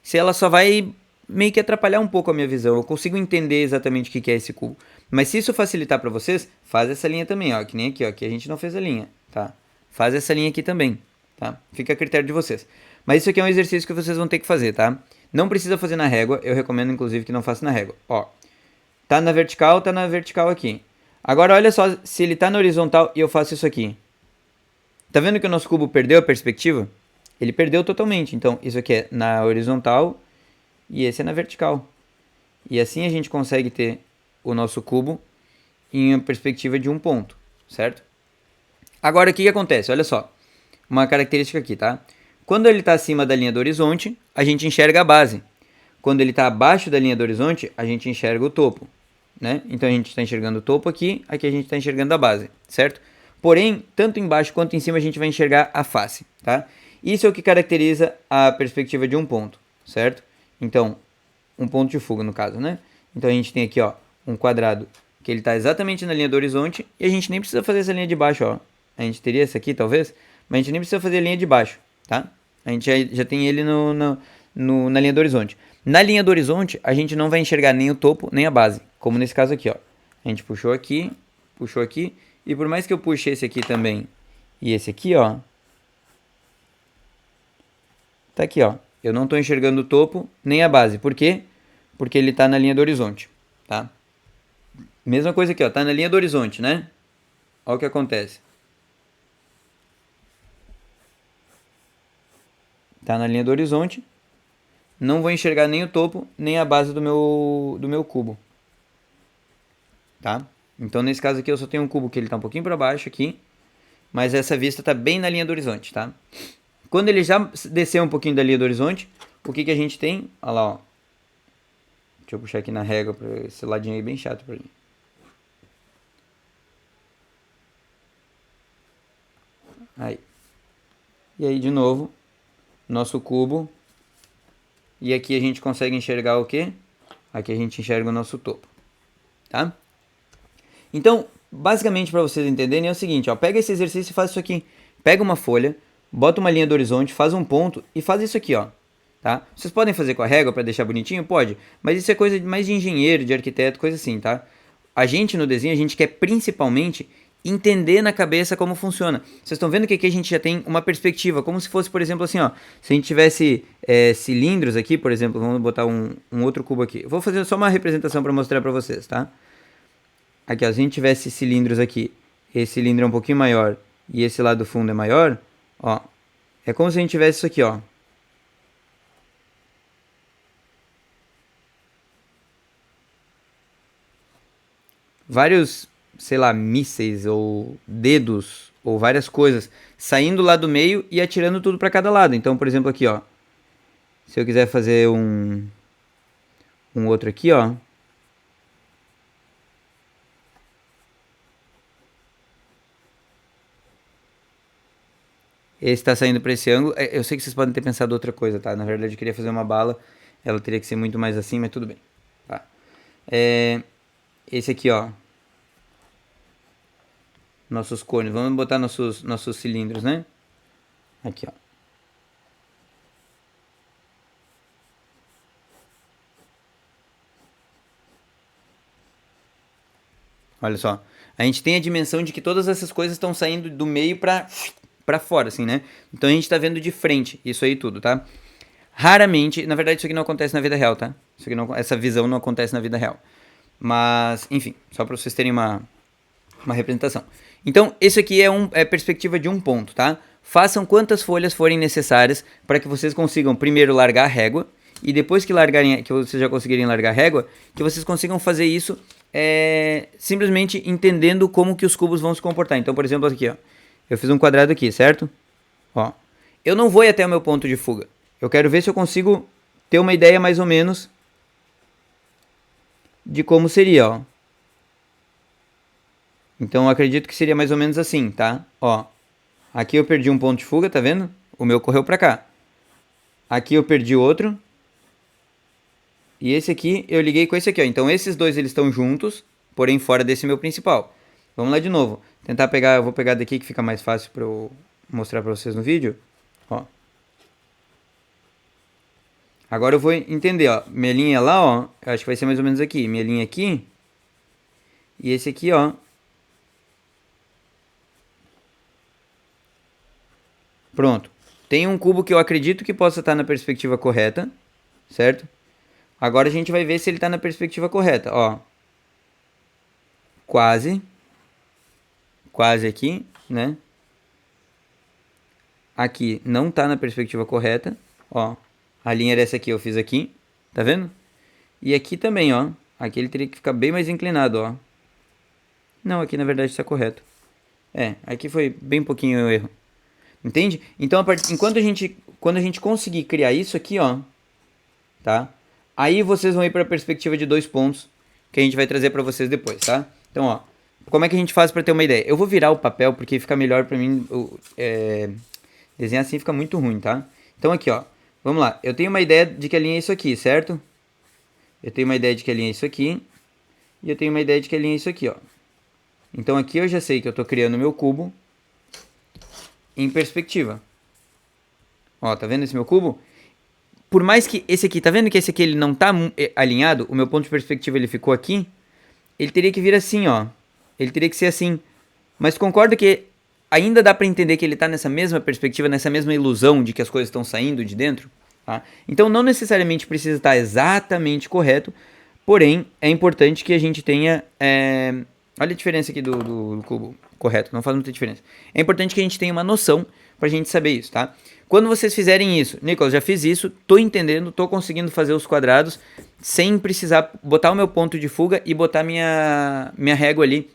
S1: Se ela só vai meio que atrapalhar um pouco a minha visão. Eu consigo entender exatamente o que é esse cubo. Mas se isso facilitar para vocês, faz essa linha também, ó. Que nem aqui, ó. Aqui a gente não fez a linha, tá? faz essa linha aqui também, tá? Fica a critério de vocês. Mas isso aqui é um exercício que vocês vão ter que fazer, tá? Não precisa fazer na régua, eu recomendo inclusive que não faça na régua. Ó, tá na vertical aqui. Agora olha só se ele tá na horizontal e eu faço isso aqui. Tá vendo que o nosso cubo perdeu a perspectiva? Ele perdeu totalmente. Então, isso aqui é na horizontal e esse é na vertical. E assim a gente consegue ter o nosso cubo em uma perspectiva de um ponto, certo? Agora, o que acontece? Olha só. Uma característica aqui, tá? Quando ele está acima da linha do horizonte, a gente enxerga a base. Quando ele está abaixo da linha do horizonte, a gente enxerga o topo, né? Então, a gente está enxergando o topo aqui, aqui a gente está enxergando a base, certo? Porém, tanto embaixo quanto em cima a gente vai enxergar a face, tá? Isso é o que caracteriza a perspectiva de um ponto, certo? Então, um ponto de fuga no caso, né? Então a gente tem aqui, ó, um quadrado que ele está exatamente na linha do horizonte e a gente nem precisa fazer essa linha de baixo, ó. A gente teria essa aqui, talvez, mas a gente nem precisa fazer a linha de baixo, tá? A gente já tem ele na linha do horizonte. Na linha do horizonte, a gente não vai enxergar nem o topo, nem a base, como nesse caso aqui, ó. A gente puxou aqui, e por mais que eu puxe esse aqui também e esse aqui, ó, tá aqui, ó. Eu não estou enxergando o topo nem a base. Por quê? Porque ele está na linha do horizonte, tá? Mesma coisa aqui, ó. Tá na linha do horizonte, né? Olha o que acontece. Tá na linha do horizonte. Não vou enxergar nem o topo, nem a base do meu cubo. Tá? Então, nesse caso aqui, eu só tenho um cubo que ele tá um pouquinho para baixo aqui. Mas essa vista tá bem na linha do horizonte, tá? Quando ele já descer um pouquinho da linha do horizonte, o que a gente tem? Olha lá, ó. Deixa eu puxar aqui na régua, para esse ladinho aí bem chato pra mim. Aí. E aí, de novo, nosso cubo. E aqui a gente consegue enxergar o quê? Aqui a gente enxerga o nosso topo, tá? Então, basicamente, para vocês entenderem, é o seguinte, ó. Pega esse exercício e faz isso aqui. Pega uma folha, bota uma linha do horizonte, faz um ponto e faz isso aqui, ó. Tá? Vocês podem fazer com a régua para deixar bonitinho? Pode. Mas isso é coisa mais de engenheiro, de arquiteto, coisa assim, tá? A gente no desenho, a gente quer principalmente entender na cabeça como funciona. Vocês estão vendo que aqui a gente já tem uma perspectiva, como se fosse, por exemplo, assim, ó. Se a gente tivesse cilindros aqui, por exemplo, vamos botar um outro cubo aqui. Vou fazer só uma representação para mostrar para vocês, tá? Aqui, ó, se a gente tivesse cilindros aqui, esse cilindro é um pouquinho maior e esse lado do fundo é maior, ó. É como se a gente tivesse isso aqui, ó. Vários, sei lá, mísseis ou dedos ou várias coisas saindo lá do meio e atirando tudo para cada lado. Então, por exemplo, aqui, ó. Se eu quiser fazer um outro aqui, ó. Esse está saindo para esse ângulo. Eu sei que vocês podem ter pensado outra coisa, tá? Na verdade, eu queria fazer uma bala. Ela teria que ser muito mais assim, mas tudo bem. Tá? Esse aqui, ó. Nossos cones. Vamos botar nossos cilindros, né? Aqui, ó. Olha só. A gente tem a dimensão de que todas essas coisas estão saindo do meio para fora, assim, né? Então a gente tá vendo de frente isso aí tudo, tá? Raramente, na verdade isso aqui não acontece na vida real, tá? Isso aqui não, essa visão não acontece na vida real. Mas, enfim, só para vocês terem uma representação. Então, esse aqui é perspectiva de um ponto, tá? Façam quantas folhas forem necessárias para que vocês consigam primeiro largar a régua e depois que vocês já conseguirem largar a régua, que vocês consigam fazer isso simplesmente entendendo como que os cubos vão se comportar. Então, por exemplo, aqui, ó, eu fiz um quadrado aqui, certo? Ó, eu não vou ir até o meu ponto de fuga. Eu quero ver se eu consigo ter uma ideia mais ou menos de como seria, ó. Então eu acredito que seria mais ou menos assim, tá? Ó, aqui eu perdi um ponto de fuga, tá vendo? O meu correu pra cá. Aqui eu perdi outro. E esse aqui eu liguei com esse aqui, ó. Então esses dois eles estão juntos, porém fora desse meu principal. Vamos lá de novo. Tentar pegar, eu vou pegar daqui que fica mais fácil pra eu mostrar pra vocês no vídeo. Ó. Agora eu vou entender, ó. Minha linha lá, ó. Eu acho que vai ser mais ou menos aqui. Minha linha aqui. E esse aqui, ó. Pronto. Tem um cubo que eu acredito que possa estar na perspectiva correta, certo? Agora a gente vai ver se ele está na perspectiva correta, ó. Quase. Quase aqui, né? Aqui não está na perspectiva correta, ó. A linha dessa aqui eu fiz aqui, tá vendo? E aqui também, ó. Aqui ele teria que ficar bem mais inclinado, ó. Não, aqui na verdade está correto. É, aqui foi bem pouquinho o erro. Entende? Então, quando a gente conseguir criar isso aqui, ó, tá? Aí vocês vão ir para a perspectiva de 2 pontos, que a gente vai trazer para vocês depois, tá? Então, ó, como é que a gente faz para ter uma ideia? Eu vou virar o papel porque fica melhor para mim, desenhar assim fica muito ruim, tá? Então aqui, ó, vamos lá. Eu tenho uma ideia de que a linha é isso aqui, certo? Eu tenho uma ideia de que a linha é isso aqui, e eu tenho uma ideia de que a linha é isso aqui, ó. Então aqui eu já sei que eu estou criando meu cubo em perspectiva. Ó, tá vendo esse meu cubo? Por mais que esse aqui, tá vendo que esse aqui ele não tá alinhado, o meu ponto de perspectiva ele ficou aqui, ele teria que vir assim, ó. Ele teria que ser assim. Mas concordo que ainda dá para entender que ele tá nessa mesma perspectiva, nessa mesma ilusão de que as coisas estão saindo de dentro, tá? Então não necessariamente precisa estar exatamente correto, porém é importante que a gente tenha... Olha a diferença aqui do cubo correto, não faz muita diferença. É importante que a gente tenha uma noção pra gente saber isso, tá? Quando vocês fizerem isso, Nicolas, já fiz isso, tô entendendo, tô conseguindo fazer os quadrados sem precisar botar o meu ponto de fuga e botar minha régua ali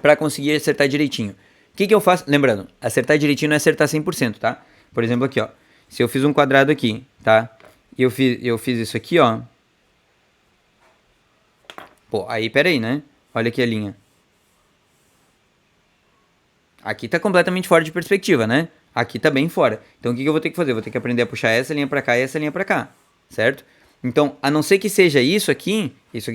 S1: pra conseguir acertar direitinho. O que eu faço? Lembrando, acertar direitinho não é acertar 100%, tá? Por exemplo aqui, ó. Se eu fiz um quadrado aqui, tá? E eu fiz isso aqui, ó. Pô, aí pera aí, né? Olha aqui a linha. Aqui tá completamente fora de perspectiva, né? Aqui tá bem fora. Então o que eu vou ter que fazer? Eu vou ter que aprender a puxar essa linha pra cá e essa linha pra cá, certo? Então, a não ser que seja isso aqui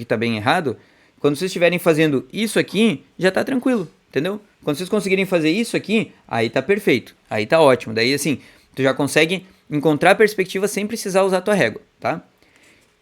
S1: tá bem errado, quando vocês estiverem fazendo isso aqui, já tá tranquilo, entendeu? Quando vocês conseguirem fazer isso aqui, aí tá perfeito, aí tá ótimo. Daí assim, tu já consegue encontrar a perspectiva sem precisar usar a tua régua, tá?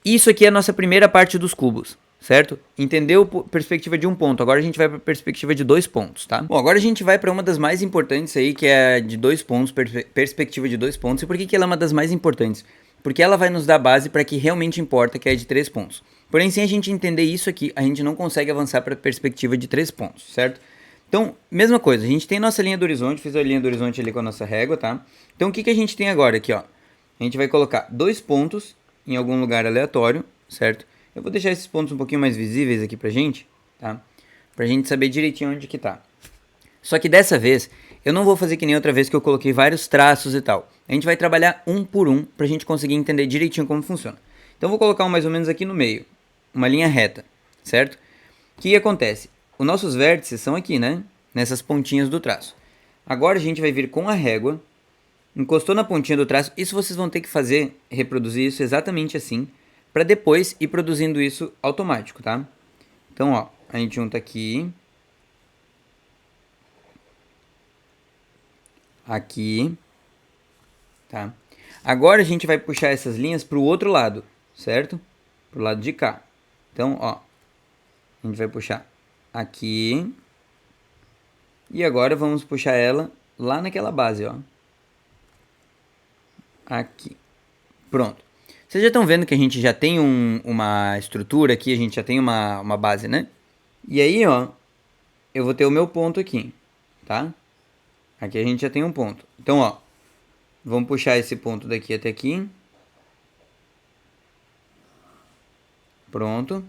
S1: Isso aqui é a nossa primeira parte dos cubos, certo? Entendeu a perspectiva de um ponto. Agora a gente vai para a perspectiva de 2 pontos, tá? Bom, agora a gente vai para uma das mais importantes aí, que é a de 2 pontos, perspectiva de 2 pontos. E por que ela é uma das mais importantes? Porque ela vai nos dar base para que realmente importa, que é de 3 pontos. Porém, sem a gente entender isso aqui, a gente não consegue avançar para a perspectiva de 3 pontos, certo? Então, mesma coisa, a gente tem nossa linha do horizonte, fiz a linha do horizonte ali com a nossa régua, tá? Então, o que a gente tem agora aqui, ó? A gente vai colocar 2 pontos em algum lugar aleatório, certo? Eu vou deixar esses pontos um pouquinho mais visíveis aqui pra gente, tá? Pra gente saber direitinho onde que tá. Só que dessa vez, eu não vou fazer que nem outra vez que eu coloquei vários traços e tal. A gente vai trabalhar um por um pra gente conseguir entender direitinho como funciona. Então eu vou colocar um mais ou menos aqui no meio, uma linha reta, certo? O que acontece? Os nossos vértices são aqui, né? Nessas pontinhas do traço. Agora a gente vai vir com a régua, encostou na pontinha do traço. Isso vocês vão ter que fazer, reproduzir isso exatamente assim, para depois ir produzindo isso automático, tá? Então, ó, a gente junta aqui, aqui, tá? Agora a gente vai puxar essas linhas para o outro lado, certo? Pro lado de cá. Então, ó, a gente vai puxar aqui e agora vamos puxar ela lá naquela base, ó. Aqui. Pronto. Vocês já estão vendo que a gente já tem uma estrutura aqui, a gente já tem uma base, né? E aí, ó, eu vou ter o meu ponto aqui, tá? Aqui a gente já tem um ponto. Então, ó, vamos puxar esse ponto daqui até aqui. Pronto.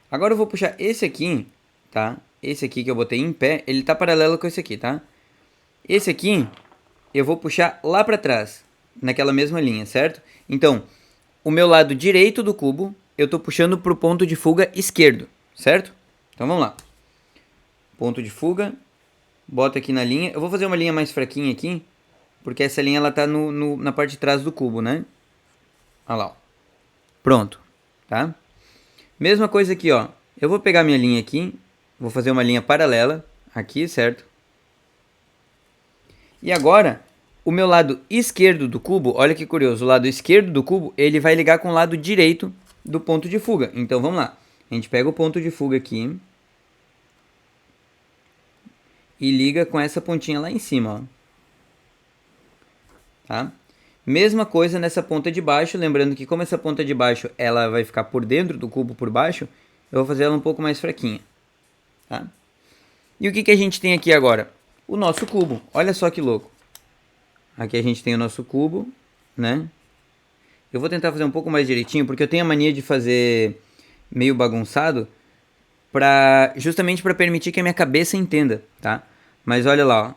S1: Agora eu vou puxar esse aqui, tá? Esse aqui que eu botei em pé, ele tá paralelo com esse aqui, tá? Esse aqui, eu vou puxar lá pra trás, naquela mesma linha, certo? Então, o meu lado direito do cubo, eu tô puxando pro ponto de fuga esquerdo, certo? Então vamos lá. Ponto de fuga, bota aqui na linha. Eu vou fazer uma linha mais fraquinha aqui, porque essa linha ela tá na parte de trás do cubo, né? Olha lá, ó. Pronto, tá? Mesma coisa aqui, ó. Eu vou pegar minha linha aqui, vou fazer uma linha paralela aqui, certo? E agora, o meu lado esquerdo do cubo, olha que curioso, o lado esquerdo do cubo, ele vai ligar com o lado direito do ponto de fuga. Então vamos lá. A gente pega o ponto de fuga aqui e liga com essa pontinha lá em cima, ó. tá? Mesma coisa nessa ponta de baixo, lembrando que como essa ponta de baixo ela vai ficar por dentro do cubo por baixo, eu vou fazer ela um pouco mais fraquinha, tá? E o que que a gente tem aqui agora? O nosso cubo, olha só que louco. Aqui a gente tem o nosso cubo, né? Eu vou tentar fazer um pouco mais direitinho, porque eu tenho a mania de fazer meio bagunçado, justamente para permitir que a minha cabeça entenda, tá? Mas olha lá, ó.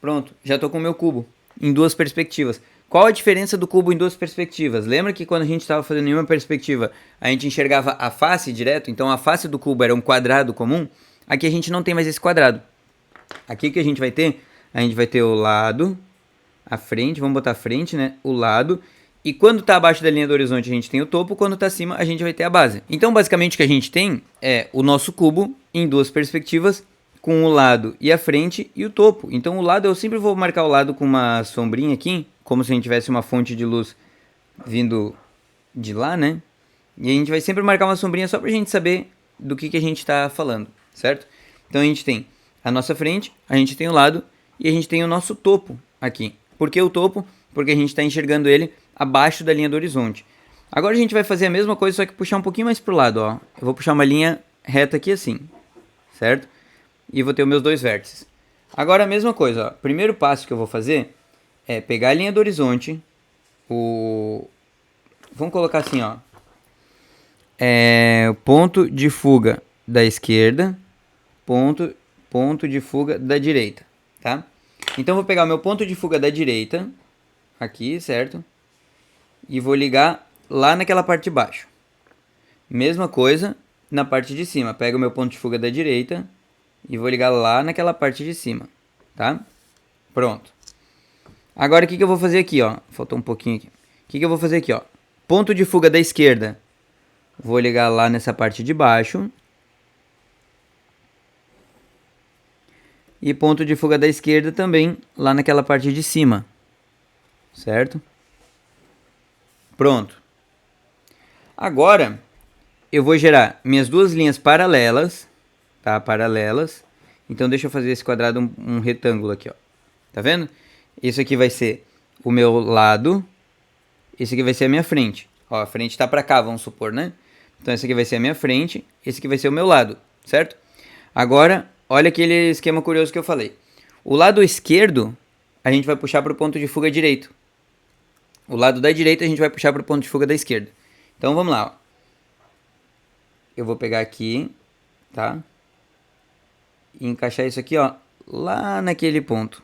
S1: Pronto, já estou com o meu cubo em duas perspectivas. Qual a diferença do cubo em duas perspectivas? Lembra que quando a gente estava fazendo em uma perspectiva, a gente enxergava a face direto? Então a face do cubo era um quadrado comum. Aqui a gente não tem mais esse quadrado. Aqui que a gente vai ter? A gente vai ter o lado, a frente, vamos botar a frente, né? O lado. E quando está abaixo da linha do horizonte a gente tem o topo, quando está acima a gente vai ter a base. Então basicamente o que a gente tem é o nosso cubo em duas perspectivas, com o lado e a frente e o topo. Então o lado eu sempre vou marcar o lado com uma sombrinha aqui, como se a gente tivesse uma fonte de luz vindo de lá, né? E a gente vai sempre marcar uma sombrinha só pra gente saber do que a gente tá falando, certo? Então a gente tem a nossa frente, a gente tem o lado e a gente tem o nosso topo aqui. Por que o topo? Porque a gente está enxergando ele abaixo da linha do horizonte. Agora a gente vai fazer a mesma coisa, só que puxar um pouquinho mais pro lado, ó. Eu vou puxar uma linha reta aqui assim, certo? E vou ter os meus dois vértices. Agora a mesma coisa, ó. Primeiro passo que eu vou fazer é pegar a linha do horizonte, vamos colocar assim, ó. O ponto de fuga da esquerda, ponto de fuga da direita, tá? Então eu vou pegar o meu ponto de fuga da direita, aqui, certo? E vou ligar lá naquela parte de baixo. Mesma coisa na parte de cima. Pego o meu ponto de fuga da direita e vou ligar lá naquela parte de cima, tá? Pronto. Agora o que eu vou fazer aqui, ó? Faltou um pouquinho aqui. O que eu vou fazer aqui, ó? Ponto de fuga da esquerda. Vou ligar lá nessa parte de baixo. E ponto de fuga da esquerda também lá naquela parte de cima. Certo? Pronto. Agora eu vou gerar minhas duas linhas paralelas, tá? Paralelas. Então deixa eu fazer esse quadrado um retângulo aqui, ó. Tá vendo? Isso aqui vai ser o meu lado. Esse aqui vai ser a minha frente. Ó, a frente tá pra cá, vamos supor, né? Então esse aqui vai ser a minha frente. Esse aqui vai ser o meu lado, certo? Agora, olha aquele esquema curioso que eu falei. O lado esquerdo, a gente vai puxar pro ponto de fuga direito. O lado da direita, a gente vai puxar pro ponto de fuga da esquerda. Então vamos lá, ó. Eu vou pegar aqui, tá? E encaixar isso aqui, ó, lá naquele ponto.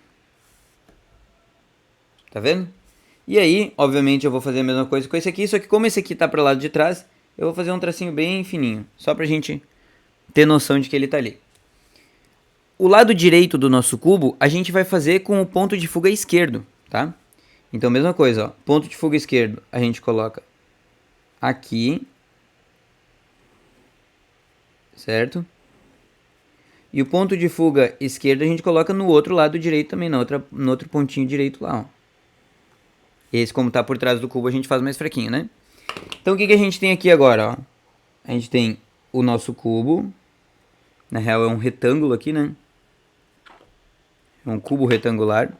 S1: Tá vendo? E aí, obviamente, eu vou fazer a mesma coisa com esse aqui, só que como esse aqui tá pro lado de trás, eu vou fazer um tracinho bem fininho, só pra gente ter noção de que ele tá ali. O lado direito do nosso cubo, a gente vai fazer com o ponto de fuga esquerdo, tá? Então, mesma coisa, ó, ponto de fuga esquerdo, a gente coloca aqui, certo? E o ponto de fuga esquerdo a gente coloca no outro lado direito também, no outro pontinho direito lá, ó. Esse, como tá por trás do cubo, a gente faz mais fraquinho, né? Então, o que a gente tem aqui agora, ó? A gente tem o nosso cubo. Na real, é um retângulo aqui, né? É um cubo retangular.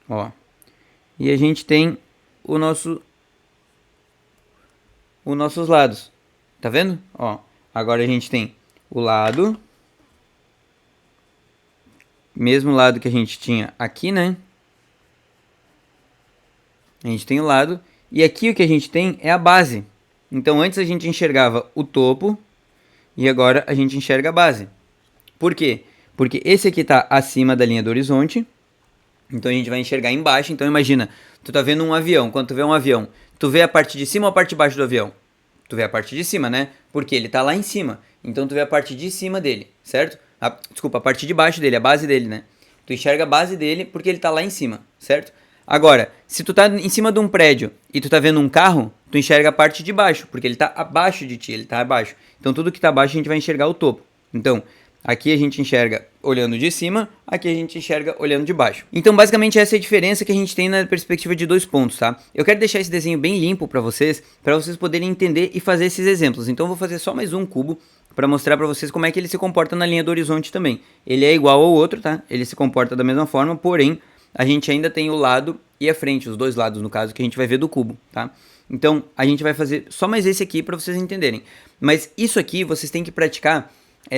S1: Ó. E a gente tem os nossos lados. Tá vendo? Ó. Agora a gente tem o lado. Mesmo lado que a gente tinha aqui, né? A gente tem o lado. E aqui o que a gente tem é a base. Então antes a gente enxergava o topo. E agora a gente enxerga a base. Por quê? Porque esse aqui está acima da linha do horizonte. Então a gente vai enxergar embaixo. Então imagina, tu tá vendo um avião. Quando tu vê um avião, tu vê a parte de cima ou a parte de baixo do avião? Tu vê a parte de cima, né? Porque ele tá lá em cima. Então tu vê a parte de cima dele, certo? Desculpa, a parte de baixo dele, a base dele, né? Tu enxerga a base dele porque ele tá lá em cima, certo? Agora, se tu tá em cima de um prédio e tu tá vendo um carro, tu enxerga a parte de baixo, porque ele tá abaixo de ti, ele tá abaixo. Então tudo que tá abaixo a gente vai enxergar o topo. Então, Aqui a gente enxerga olhando de cima, aqui a gente enxerga olhando de baixo. Então, basicamente, essa é a diferença que a gente tem na perspectiva de 2 pontos, tá? Eu quero deixar esse desenho bem limpo para vocês poderem entender e fazer esses exemplos. Então, eu vou fazer só mais um cubo para mostrar para vocês como é que ele se comporta na linha do horizonte também. Ele é igual ao outro, tá? Ele se comporta da mesma forma, porém, a gente ainda tem o lado e a frente, os dois lados, no caso, que a gente vai ver do cubo, tá? Então, a gente vai fazer só mais esse aqui para vocês entenderem. Mas isso aqui vocês têm que praticar,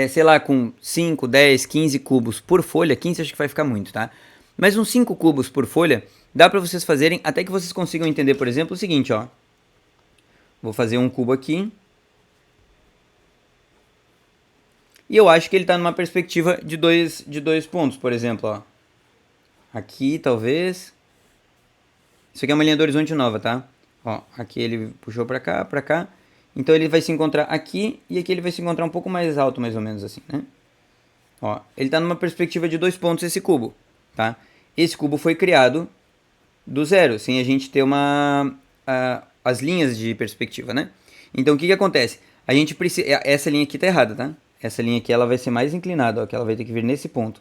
S1: sei lá, com 5, 10, 15 cubos por folha. 15 acho que vai ficar muito, tá? Mas uns 5 cubos por folha dá para vocês fazerem até que vocês consigam entender, por exemplo, o seguinte, ó. Vou fazer um cubo aqui. E eu acho que ele está numa perspectiva de dois pontos, por exemplo, ó. Aqui, talvez. Isso aqui é uma linha do horizonte nova, tá? Ó, aqui ele puxou pra cá, pra cá. Então ele vai se encontrar aqui e aqui ele vai se encontrar um pouco mais alto, mais ou menos assim, né? Ó, ele tá numa perspectiva de 2 pontos esse cubo, tá? Esse cubo foi criado do zero, sem a gente ter as linhas de perspectiva, né? Então o que que acontece? A gente precisa... Essa linha aqui tá errada, tá? Essa linha aqui ela vai ser mais inclinada, ó, que ela vai ter que vir nesse ponto.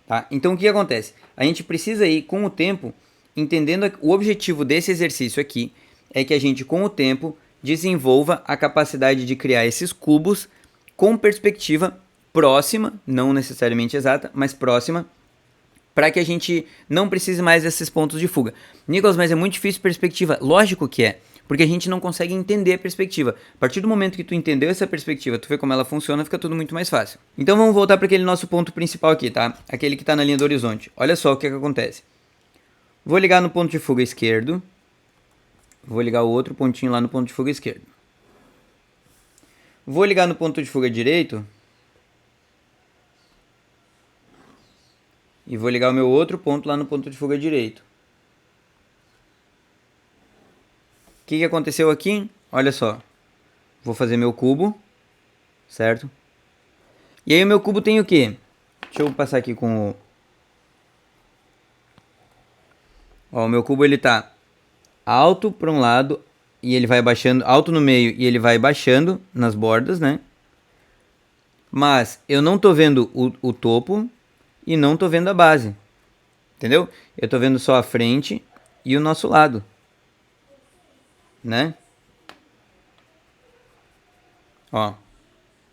S1: Tá? Então o que acontece? A gente precisa ir com o tempo entendendo o objetivo desse exercício aqui é que a gente com o tempo desenvolva a capacidade de criar esses cubos com perspectiva próxima, não necessariamente exata, mas próxima, para que a gente não precise mais desses pontos de fuga. Nicolas, mas é muito difícil perspectiva. Lógico que é, porque a gente não consegue entender a perspectiva. A partir do momento que tu entendeu essa perspectiva, tu vê como ela funciona, fica tudo muito mais fácil. Então vamos voltar para aquele nosso ponto principal aqui, tá? Aquele que está na linha do horizonte. Olha só o que acontece. Vou ligar no ponto de fuga esquerdo. Vou ligar o outro pontinho lá no ponto de fuga esquerdo. Vou ligar no ponto de fuga direito. E vou ligar o meu outro ponto lá no ponto de fuga direito. O que aconteceu aqui? Olha só. Vou fazer meu cubo. Certo? E aí o meu cubo tem o quê? Deixa eu passar aqui com o... Ó, o meu cubo ele tá alto para um lado e ele vai baixando, alto no meio e ele vai baixando nas bordas, né? Mas eu não tô vendo o topo e não tô vendo a base, entendeu? Eu tô vendo só a frente e o nosso lado, né? Ó,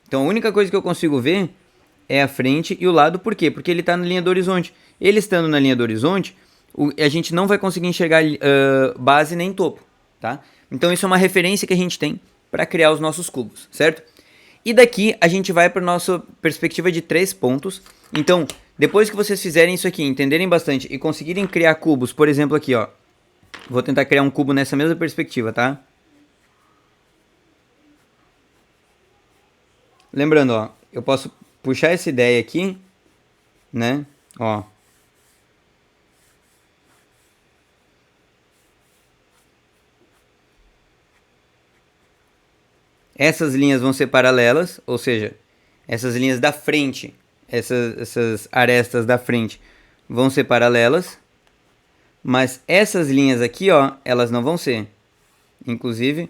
S1: então a única coisa que eu consigo ver é a frente e o lado, por quê? Porque ele tá na linha do horizonte. Ele estando na linha do horizonte, a gente não vai conseguir enxergar base nem topo, tá? Então isso é uma referência que a gente tem para criar os nossos cubos, certo? E daqui a gente vai para nossa perspectiva de 3 pontos. Então, depois que vocês fizerem isso aqui, entenderem bastante e conseguirem criar cubos, por exemplo aqui, ó. Vou tentar criar um cubo nessa mesma perspectiva, tá? Lembrando, ó, eu posso puxar essa ideia aqui, né? Ó. Essas linhas vão ser paralelas, ou seja, essas linhas da frente, essas arestas da frente vão ser paralelas, mas essas linhas aqui, ó, elas não vão ser. Inclusive,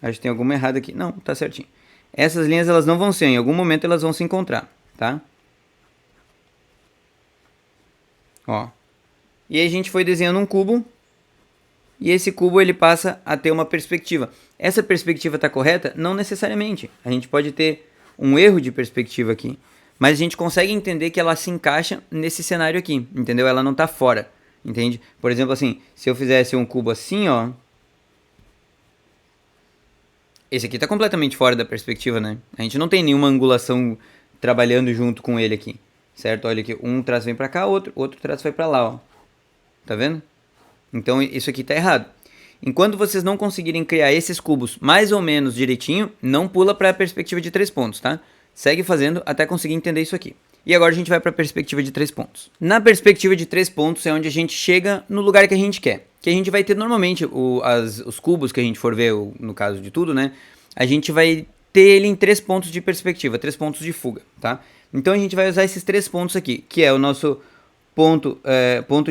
S1: acho que tem alguma errada aqui. Não, tá certinho. Essas linhas elas não vão ser, em algum momento elas vão se encontrar, tá? Ó. E aí a gente foi desenhando um cubo. E esse cubo ele passa a ter uma perspectiva. Essa perspectiva está correta? Não necessariamente. A gente pode ter um erro de perspectiva aqui. Mas a gente consegue entender que ela se encaixa nesse cenário aqui, entendeu? Ela não está fora, entende? Por exemplo, assim, se eu fizesse um cubo assim, ó. Esse aqui está completamente fora da perspectiva, né? A gente não tem nenhuma angulação trabalhando junto com ele aqui, certo? Olha aqui, um traço vem para cá, outro traço vai para lá, ó. Tá vendo? Então isso aqui está errado. Enquanto vocês não conseguirem criar esses cubos mais ou menos direitinho, não pula para a perspectiva de 3 pontos, tá? Segue fazendo até conseguir entender isso aqui. E agora a gente vai para a perspectiva de 3 pontos. Na perspectiva de 3 pontos é onde a gente chega no lugar que a gente quer. Que a gente vai ter normalmente os cubos que a gente for ver, no caso de tudo, né? A gente vai ter ele em 3 pontos de perspectiva, 3 pontos de fuga, tá? Então a gente vai usar esses 3 pontos aqui, que é o nosso ponto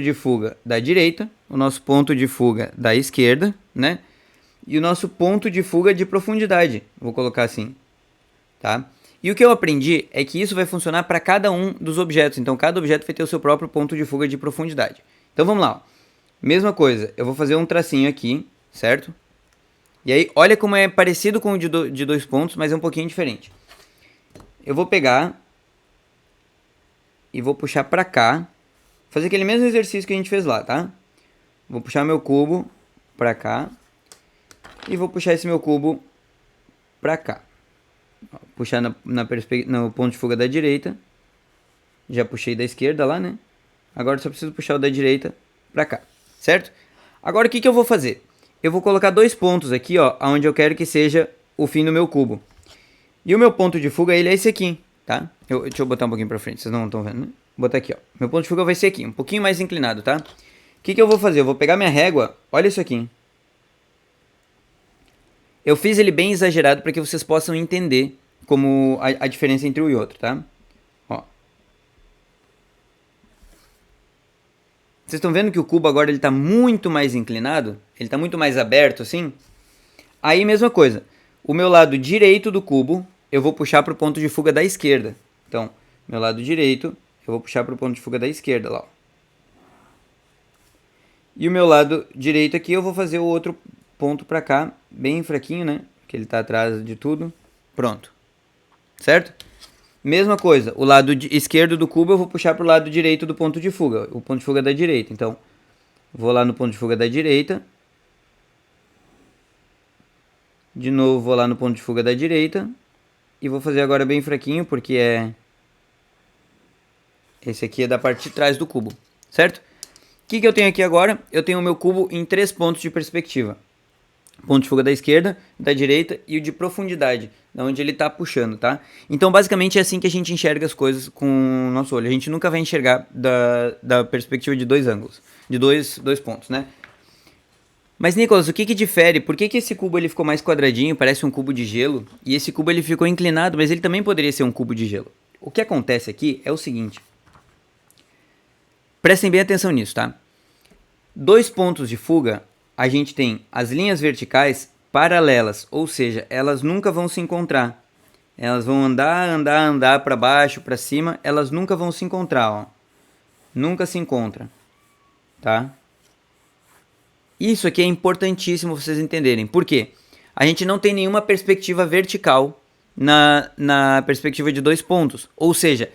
S1: de fuga da direita, o nosso ponto de fuga da esquerda, né? E o nosso ponto de fuga de profundidade, vou colocar assim, tá? E o que eu aprendi é que isso vai funcionar para cada um dos objetos. Então, cada objeto vai ter o seu próprio ponto de fuga de profundidade. Então, vamos lá. Ó. Mesma coisa, eu vou fazer um tracinho aqui, certo? E aí, olha como é parecido com o de 2 pontos, mas é um pouquinho diferente. Eu vou pegar e vou puxar para cá. Fazer aquele mesmo exercício que a gente fez lá, tá? Vou puxar meu cubo para cá. E vou puxar esse meu cubo para cá. Puxar no ponto de fuga da direita. Já puxei da esquerda lá, né? Agora só preciso puxar o da direita para cá, certo? Agora o que eu vou fazer? Eu vou colocar 2 pontos aqui, ó, onde eu quero que seja o fim do meu cubo. E o meu ponto de fuga, ele é esse aqui, tá? Deixa eu botar um pouquinho para frente, vocês não estão vendo, né? Vou botar aqui, ó. Meu ponto de fuga vai ser aqui, um pouquinho mais inclinado, tá? O que eu vou fazer? Eu vou pegar minha régua, olha isso aqui. Eu fiz ele bem exagerado para que vocês possam entender como a diferença entre um e outro, tá? Ó. Vocês estão vendo que o cubo agora ele está muito mais inclinado? Ele está muito mais aberto assim? Aí, mesma coisa. O meu lado direito do cubo, eu vou puxar para o ponto de fuga da esquerda. Então, meu lado direito, eu vou puxar para o ponto de fuga da esquerda lá. Ó. E o meu lado direito aqui, eu vou fazer o outro ponto para cá, bem fraquinho, né? Que ele está atrás de tudo. Pronto. Certo? Mesma coisa, o lado esquerdo do cubo eu vou puxar para o lado direito do ponto de fuga. O ponto de fuga da direita. Então, vou lá no ponto de fuga da direita. De novo, vou lá no ponto de fuga da direita. E vou fazer agora bem fraquinho, porque esse aqui é da parte de trás do cubo. Certo? O que eu tenho aqui agora? Eu tenho o meu cubo em 3 pontos de perspectiva. Ponto de fuga da esquerda, da direita e o de profundidade, da onde ele está puxando, tá? Então, basicamente, é assim que a gente enxerga as coisas com o nosso olho. A gente nunca vai enxergar da perspectiva de 2 ângulos, de dois pontos, né? Mas, Nicolas, o que difere? Por que esse cubo ele ficou mais quadradinho, parece um cubo de gelo, e esse cubo ele ficou inclinado, mas ele também poderia ser um cubo de gelo? O que acontece aqui é o seguinte. Prestem bem atenção nisso, tá? 2 pontos de fuga, a gente tem as linhas verticais paralelas, ou seja, elas nunca vão se encontrar. Elas vão andar para baixo, para cima, elas nunca vão se encontrar, ó. Nunca se encontram, tá? Isso aqui é importantíssimo vocês entenderem. Por quê? A gente não tem nenhuma perspectiva vertical na perspectiva de 2 pontos. Ou seja,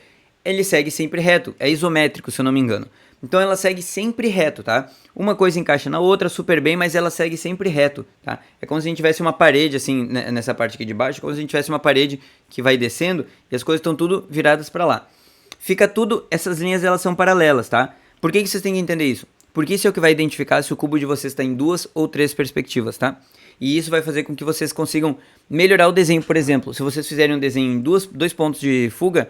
S1: ele segue sempre reto. É isométrico, se eu não me engano. Então ela segue sempre reto, tá? Uma coisa encaixa na outra super bem, mas ela segue sempre reto, tá? É como se a gente tivesse uma parede, assim, nessa parte aqui de baixo, como se a gente tivesse uma parede que vai descendo e as coisas estão tudo viradas para lá. Fica tudo, essas linhas elas são paralelas, tá? Por que vocês têm que entender isso? Porque isso é o que vai identificar se o cubo de vocês está em 2 ou 3 perspectivas, tá? E isso vai fazer com que vocês consigam melhorar o desenho. Por exemplo, se vocês fizerem um desenho em 2 pontos de fuga,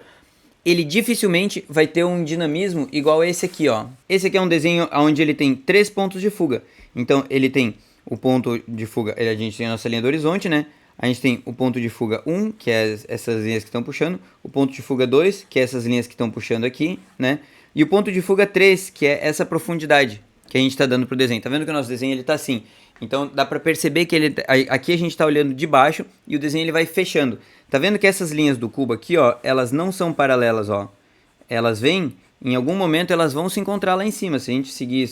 S1: ele dificilmente vai ter um dinamismo igual a esse aqui, ó. Esse aqui é um desenho onde ele tem 3 pontos de fuga. Então, ele tem o ponto de fuga, a gente tem a nossa linha do horizonte, né? A gente tem o ponto de fuga 1, que é essas linhas que estão puxando. O ponto de fuga 2, que é essas linhas que estão puxando aqui, né? E o ponto de fuga 3, que é essa profundidade que a gente está dando pro desenho. Tá vendo que o nosso desenho ele tá assim? Então dá para perceber que ele aqui a gente está olhando de baixo e o desenho ele vai fechando. Tá vendo que essas linhas do cubo aqui, ó, elas não são paralelas, ó. Elas vêm, em algum momento elas vão se encontrar lá em cima. Se a gente seguir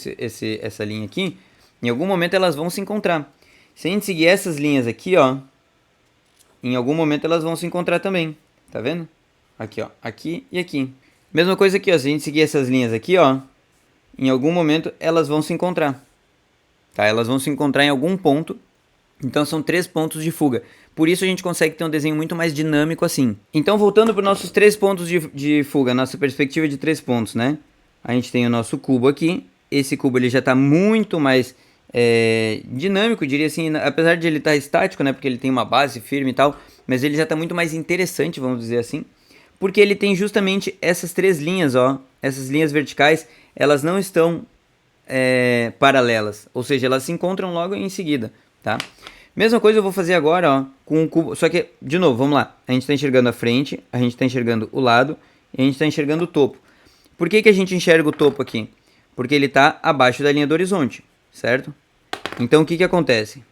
S1: essa linha aqui, em algum momento elas vão se encontrar. Se a gente seguir essas linhas aqui, ó, em algum momento elas vão se encontrar também. Tá vendo? Aqui, ó, aqui e aqui. Mesma coisa aqui, ó, se a gente seguir essas linhas aqui, ó, em algum momento elas vão se encontrar. Tá? Elas vão se encontrar em algum ponto. Então são 3 pontos de fuga. Por isso a gente consegue ter um desenho muito mais dinâmico assim. Então voltando para os nossos 3 pontos de fuga, nossa perspectiva de 3 pontos, né? A gente tem o nosso cubo aqui. Esse cubo ele já está muito mais dinâmico, diria assim. Apesar de ele estar estático, né? Porque ele tem uma base firme e tal. Mas ele já está muito mais interessante, vamos dizer assim. Porque ele tem justamente essas 3 linhas, ó. Essas linhas verticais, elas não estão paralelas. Ou seja, elas se encontram logo em seguida, tá? Mesma coisa eu vou fazer agora, ó, com o cubo. Só que, de novo, vamos lá. A gente está enxergando a frente, a gente está enxergando o lado e a gente está enxergando o topo. Por que a gente enxerga o topo aqui? Porque ele está abaixo da linha do horizonte, certo? Então, o que acontece?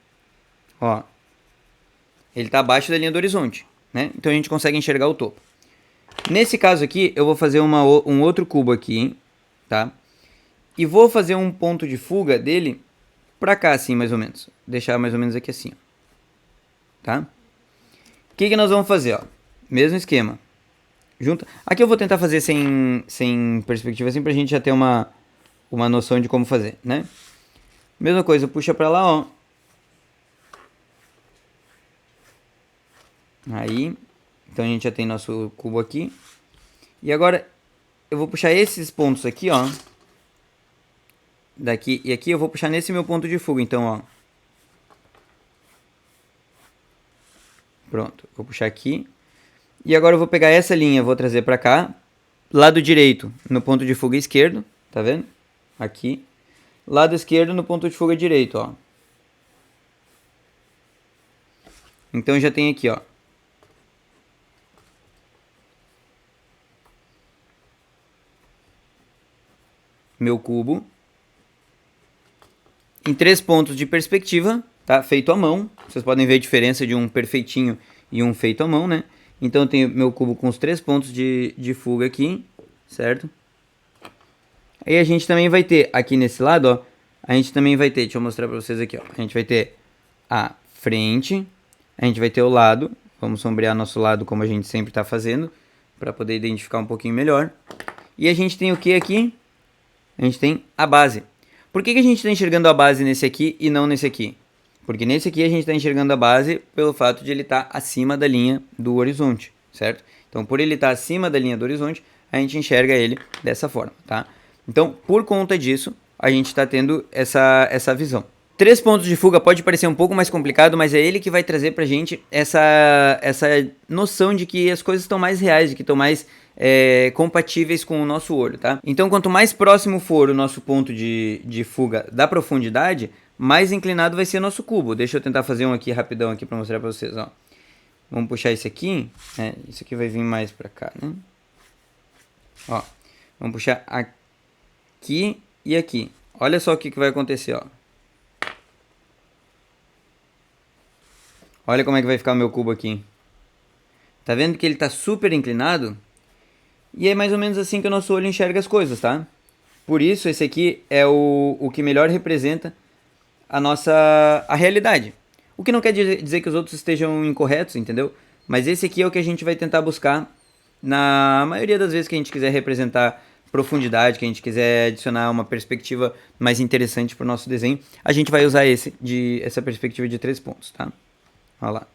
S1: Ó, ele está abaixo da linha do horizonte. né? Então a gente consegue enxergar o topo. Nesse caso aqui, eu vou fazer um outro cubo aqui, tá? E vou fazer um ponto de fuga dele pra cá, assim, mais ou menos. Deixar mais ou menos aqui assim, ó. Tá? O que nós vamos fazer, ó? Mesmo esquema. Junta. Aqui eu vou tentar fazer sem perspectiva, assim, pra gente já ter uma noção de como fazer, né? Mesma coisa, puxa pra lá, ó. Aí, então a gente já tem nosso cubo aqui. E agora eu vou puxar esses pontos aqui, ó. Daqui e aqui eu vou puxar nesse meu ponto de fuga, então, ó. Pronto, vou puxar aqui. E agora eu vou pegar essa linha, vou trazer pra cá. Lado direito no ponto de fuga esquerdo, tá vendo? Aqui. Lado esquerdo no ponto de fuga direito, ó. Então já tem aqui, ó. Meu cubo. Em 3 pontos de perspectiva, tá? Feito à mão. Vocês podem ver a diferença de um perfeitinho e um feito à mão, né? Então eu tenho meu cubo com os 3 pontos de fuga aqui, certo? Aí a gente também vai ter, aqui nesse lado, ó. A gente também vai ter, deixa eu mostrar pra vocês aqui, ó. A gente vai ter a frente, a gente vai ter o lado. Vamos sombrear nosso lado como a gente sempre tá fazendo, para poder identificar um pouquinho melhor. E a gente tem o que aqui? A gente tem a base. Por que a gente está enxergando a base nesse aqui e não nesse aqui? Porque nesse aqui a gente está enxergando a base pelo fato de ele estar acima da linha do horizonte, certo? Então, por ele estar acima da linha do horizonte, a gente enxerga ele dessa forma, tá? Então, por conta disso, a gente está tendo essa visão. 3 pontos de fuga pode parecer um pouco mais complicado, mas é ele que vai trazer pra gente essa noção de que as coisas estão mais reais, de que estão mais compatíveis com o nosso olho, tá? Então, quanto mais próximo for o nosso ponto de fuga da profundidade, mais inclinado vai ser nosso cubo. Deixa eu tentar fazer um aqui rapidão aqui pra mostrar pra vocês, ó. Vamos puxar esse aqui, isso aqui vai vir mais pra cá, né? Ó, vamos puxar aqui e aqui. Olha só o que vai acontecer, ó. Olha como é que vai ficar o meu cubo aqui. Tá vendo que ele tá super inclinado? E é mais ou menos assim que o nosso olho enxerga as coisas, tá? Por isso, esse aqui é o que melhor representa a realidade. O que não quer dizer que os outros estejam incorretos, entendeu? Mas esse aqui é o que a gente vai tentar buscar na maioria das vezes que a gente quiser representar profundidade, que a gente quiser adicionar uma perspectiva mais interessante para o nosso desenho, a gente vai usar essa perspectiva de 3 pontos, tá? Olha lá.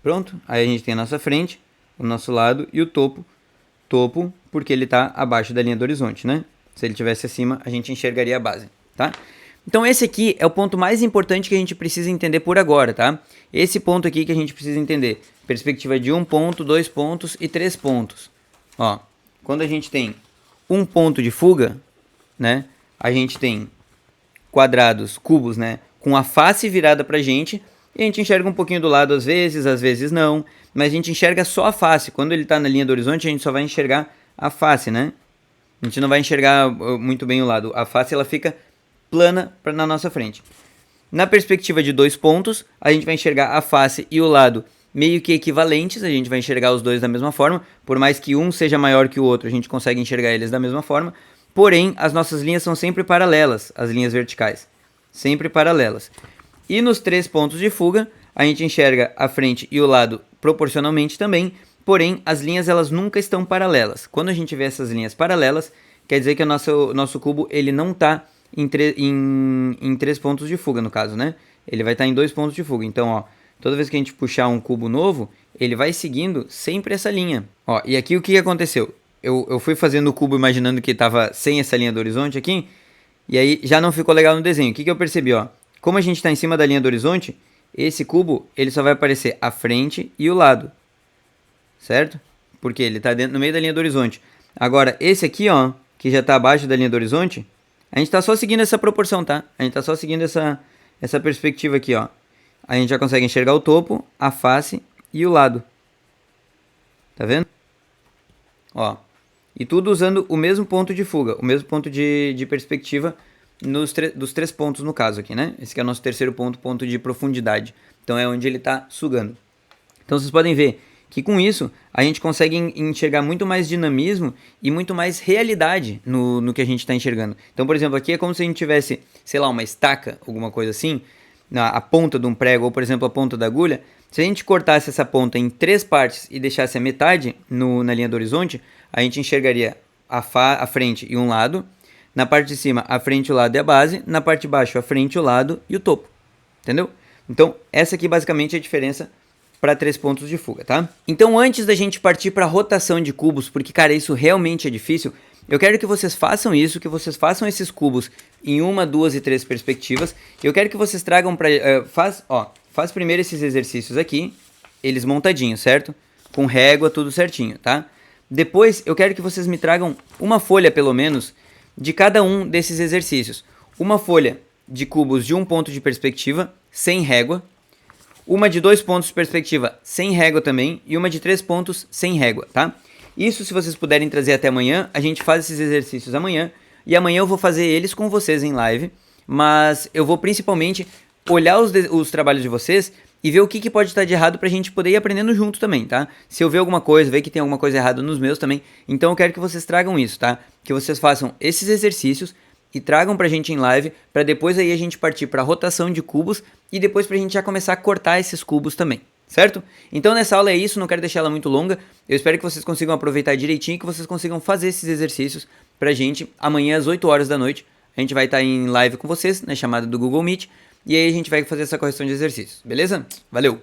S1: Pronto, aí a gente tem a nossa frente, o nosso lado e o topo. Topo, porque ele está abaixo da linha do horizonte, né? Se ele estivesse acima, a gente enxergaria a base, tá? Então esse aqui é o ponto mais importante que a gente precisa entender por agora, tá? Esse ponto aqui que a gente precisa entender. Perspectiva de 1 ponto, 2 pontos e 3 pontos. Ó, quando a gente tem um ponto de fuga, né? A gente tem quadrados, cubos, né? Com a face virada pra gente. E a gente enxerga um pouquinho do lado às vezes não. Mas a gente enxerga só a face. Quando ele tá na linha do horizonte, a gente só vai enxergar a face, né? A gente não vai enxergar muito bem o lado. A face, ela fica plana na nossa frente. Na perspectiva de 2 pontos, a gente vai enxergar a face e o lado meio que equivalentes. A gente vai enxergar os dois da mesma forma. Por mais que um seja maior que o outro, a gente consegue enxergar eles da mesma forma. Porém, as nossas linhas são sempre paralelas, as linhas verticais. Sempre paralelas. E nos 3 pontos de fuga, a gente enxerga a frente e o lado proporcionalmente também. Porém, as linhas elas nunca estão paralelas. Quando a gente vê essas linhas paralelas, quer dizer que o nosso cubo ele não está em 3 pontos de fuga, no caso, né? Ele vai estar em 2 pontos de fuga. Então, ó, toda vez que a gente puxar um cubo novo, ele vai seguindo sempre essa linha. Ó, e aqui o que aconteceu? Eu fui fazendo o cubo imaginando que estava sem essa linha do horizonte aqui, e aí já não ficou legal no desenho. O que eu percebi, ó? Como a gente está em cima da linha do horizonte, esse cubo ele só vai aparecer a frente e o lado, certo? Porque ele está no meio da linha do horizonte. Agora, esse aqui, ó, que já está abaixo da linha do horizonte, a gente está só seguindo essa proporção, tá? A gente está só seguindo essa perspectiva aqui, ó. A gente já consegue enxergar o topo, a face e o lado. Tá vendo? Ó. E tudo usando o mesmo ponto de fuga, o mesmo ponto de perspectiva dos 3 pontos no caso aqui, né? Esse aqui é o nosso terceiro ponto, ponto de profundidade. Então é onde ele está sugando. Então vocês podem ver que com isso a gente consegue enxergar muito mais dinamismo e muito mais realidade no que a gente está enxergando. Então, por exemplo, aqui é como se a gente tivesse, sei lá, uma estaca, alguma coisa assim, a ponta de um prego ou, por exemplo, a ponta da agulha. Se a gente cortasse essa ponta em 3 partes e deixasse a metade na linha do horizonte, a gente enxergaria a frente e um lado, na parte de cima a frente, o lado e a base, na parte de baixo a frente, o lado e o topo. Entendeu? Então, essa aqui basicamente é a diferença para 3 pontos de fuga, tá? Então, antes da gente partir para rotação de cubos, porque, cara, isso realmente é difícil, eu quero que vocês façam isso, que vocês façam esses cubos em 1, 2 e 3 perspectivas. Eu quero que vocês tragam para... faz primeiro esses exercícios aqui, eles montadinhos, certo? Com régua, tudo certinho, tá? Depois, eu quero que vocês me tragam uma folha, pelo menos, de cada um desses exercícios. Uma folha de cubos de 1 ponto de perspectiva, sem régua. Uma de 2 pontos de perspectiva sem régua também. E uma de 3 pontos sem régua, tá? Isso, se vocês puderem trazer até amanhã, a gente faz esses exercícios amanhã. E amanhã eu vou fazer eles com vocês em live. Mas eu vou principalmente olhar os trabalhos de vocês e ver o que pode estar de errado pra gente poder ir aprendendo junto também, tá? Se eu ver alguma coisa, ver que tem alguma coisa errada nos meus também. Então eu quero que vocês tragam isso, tá? Que vocês façam esses exercícios e tragam pra gente em live, pra depois aí a gente partir pra rotação de cubos e depois pra gente já começar a cortar esses cubos também, certo? Então nessa aula é isso, não quero deixar ela muito longa, eu espero que vocês consigam aproveitar direitinho e que vocês consigam fazer esses exercícios pra gente amanhã às 8 horas da noite, a gente vai estar em live com vocês, na chamada do Google Meet, e aí a gente vai fazer essa correção de exercícios, beleza? Valeu!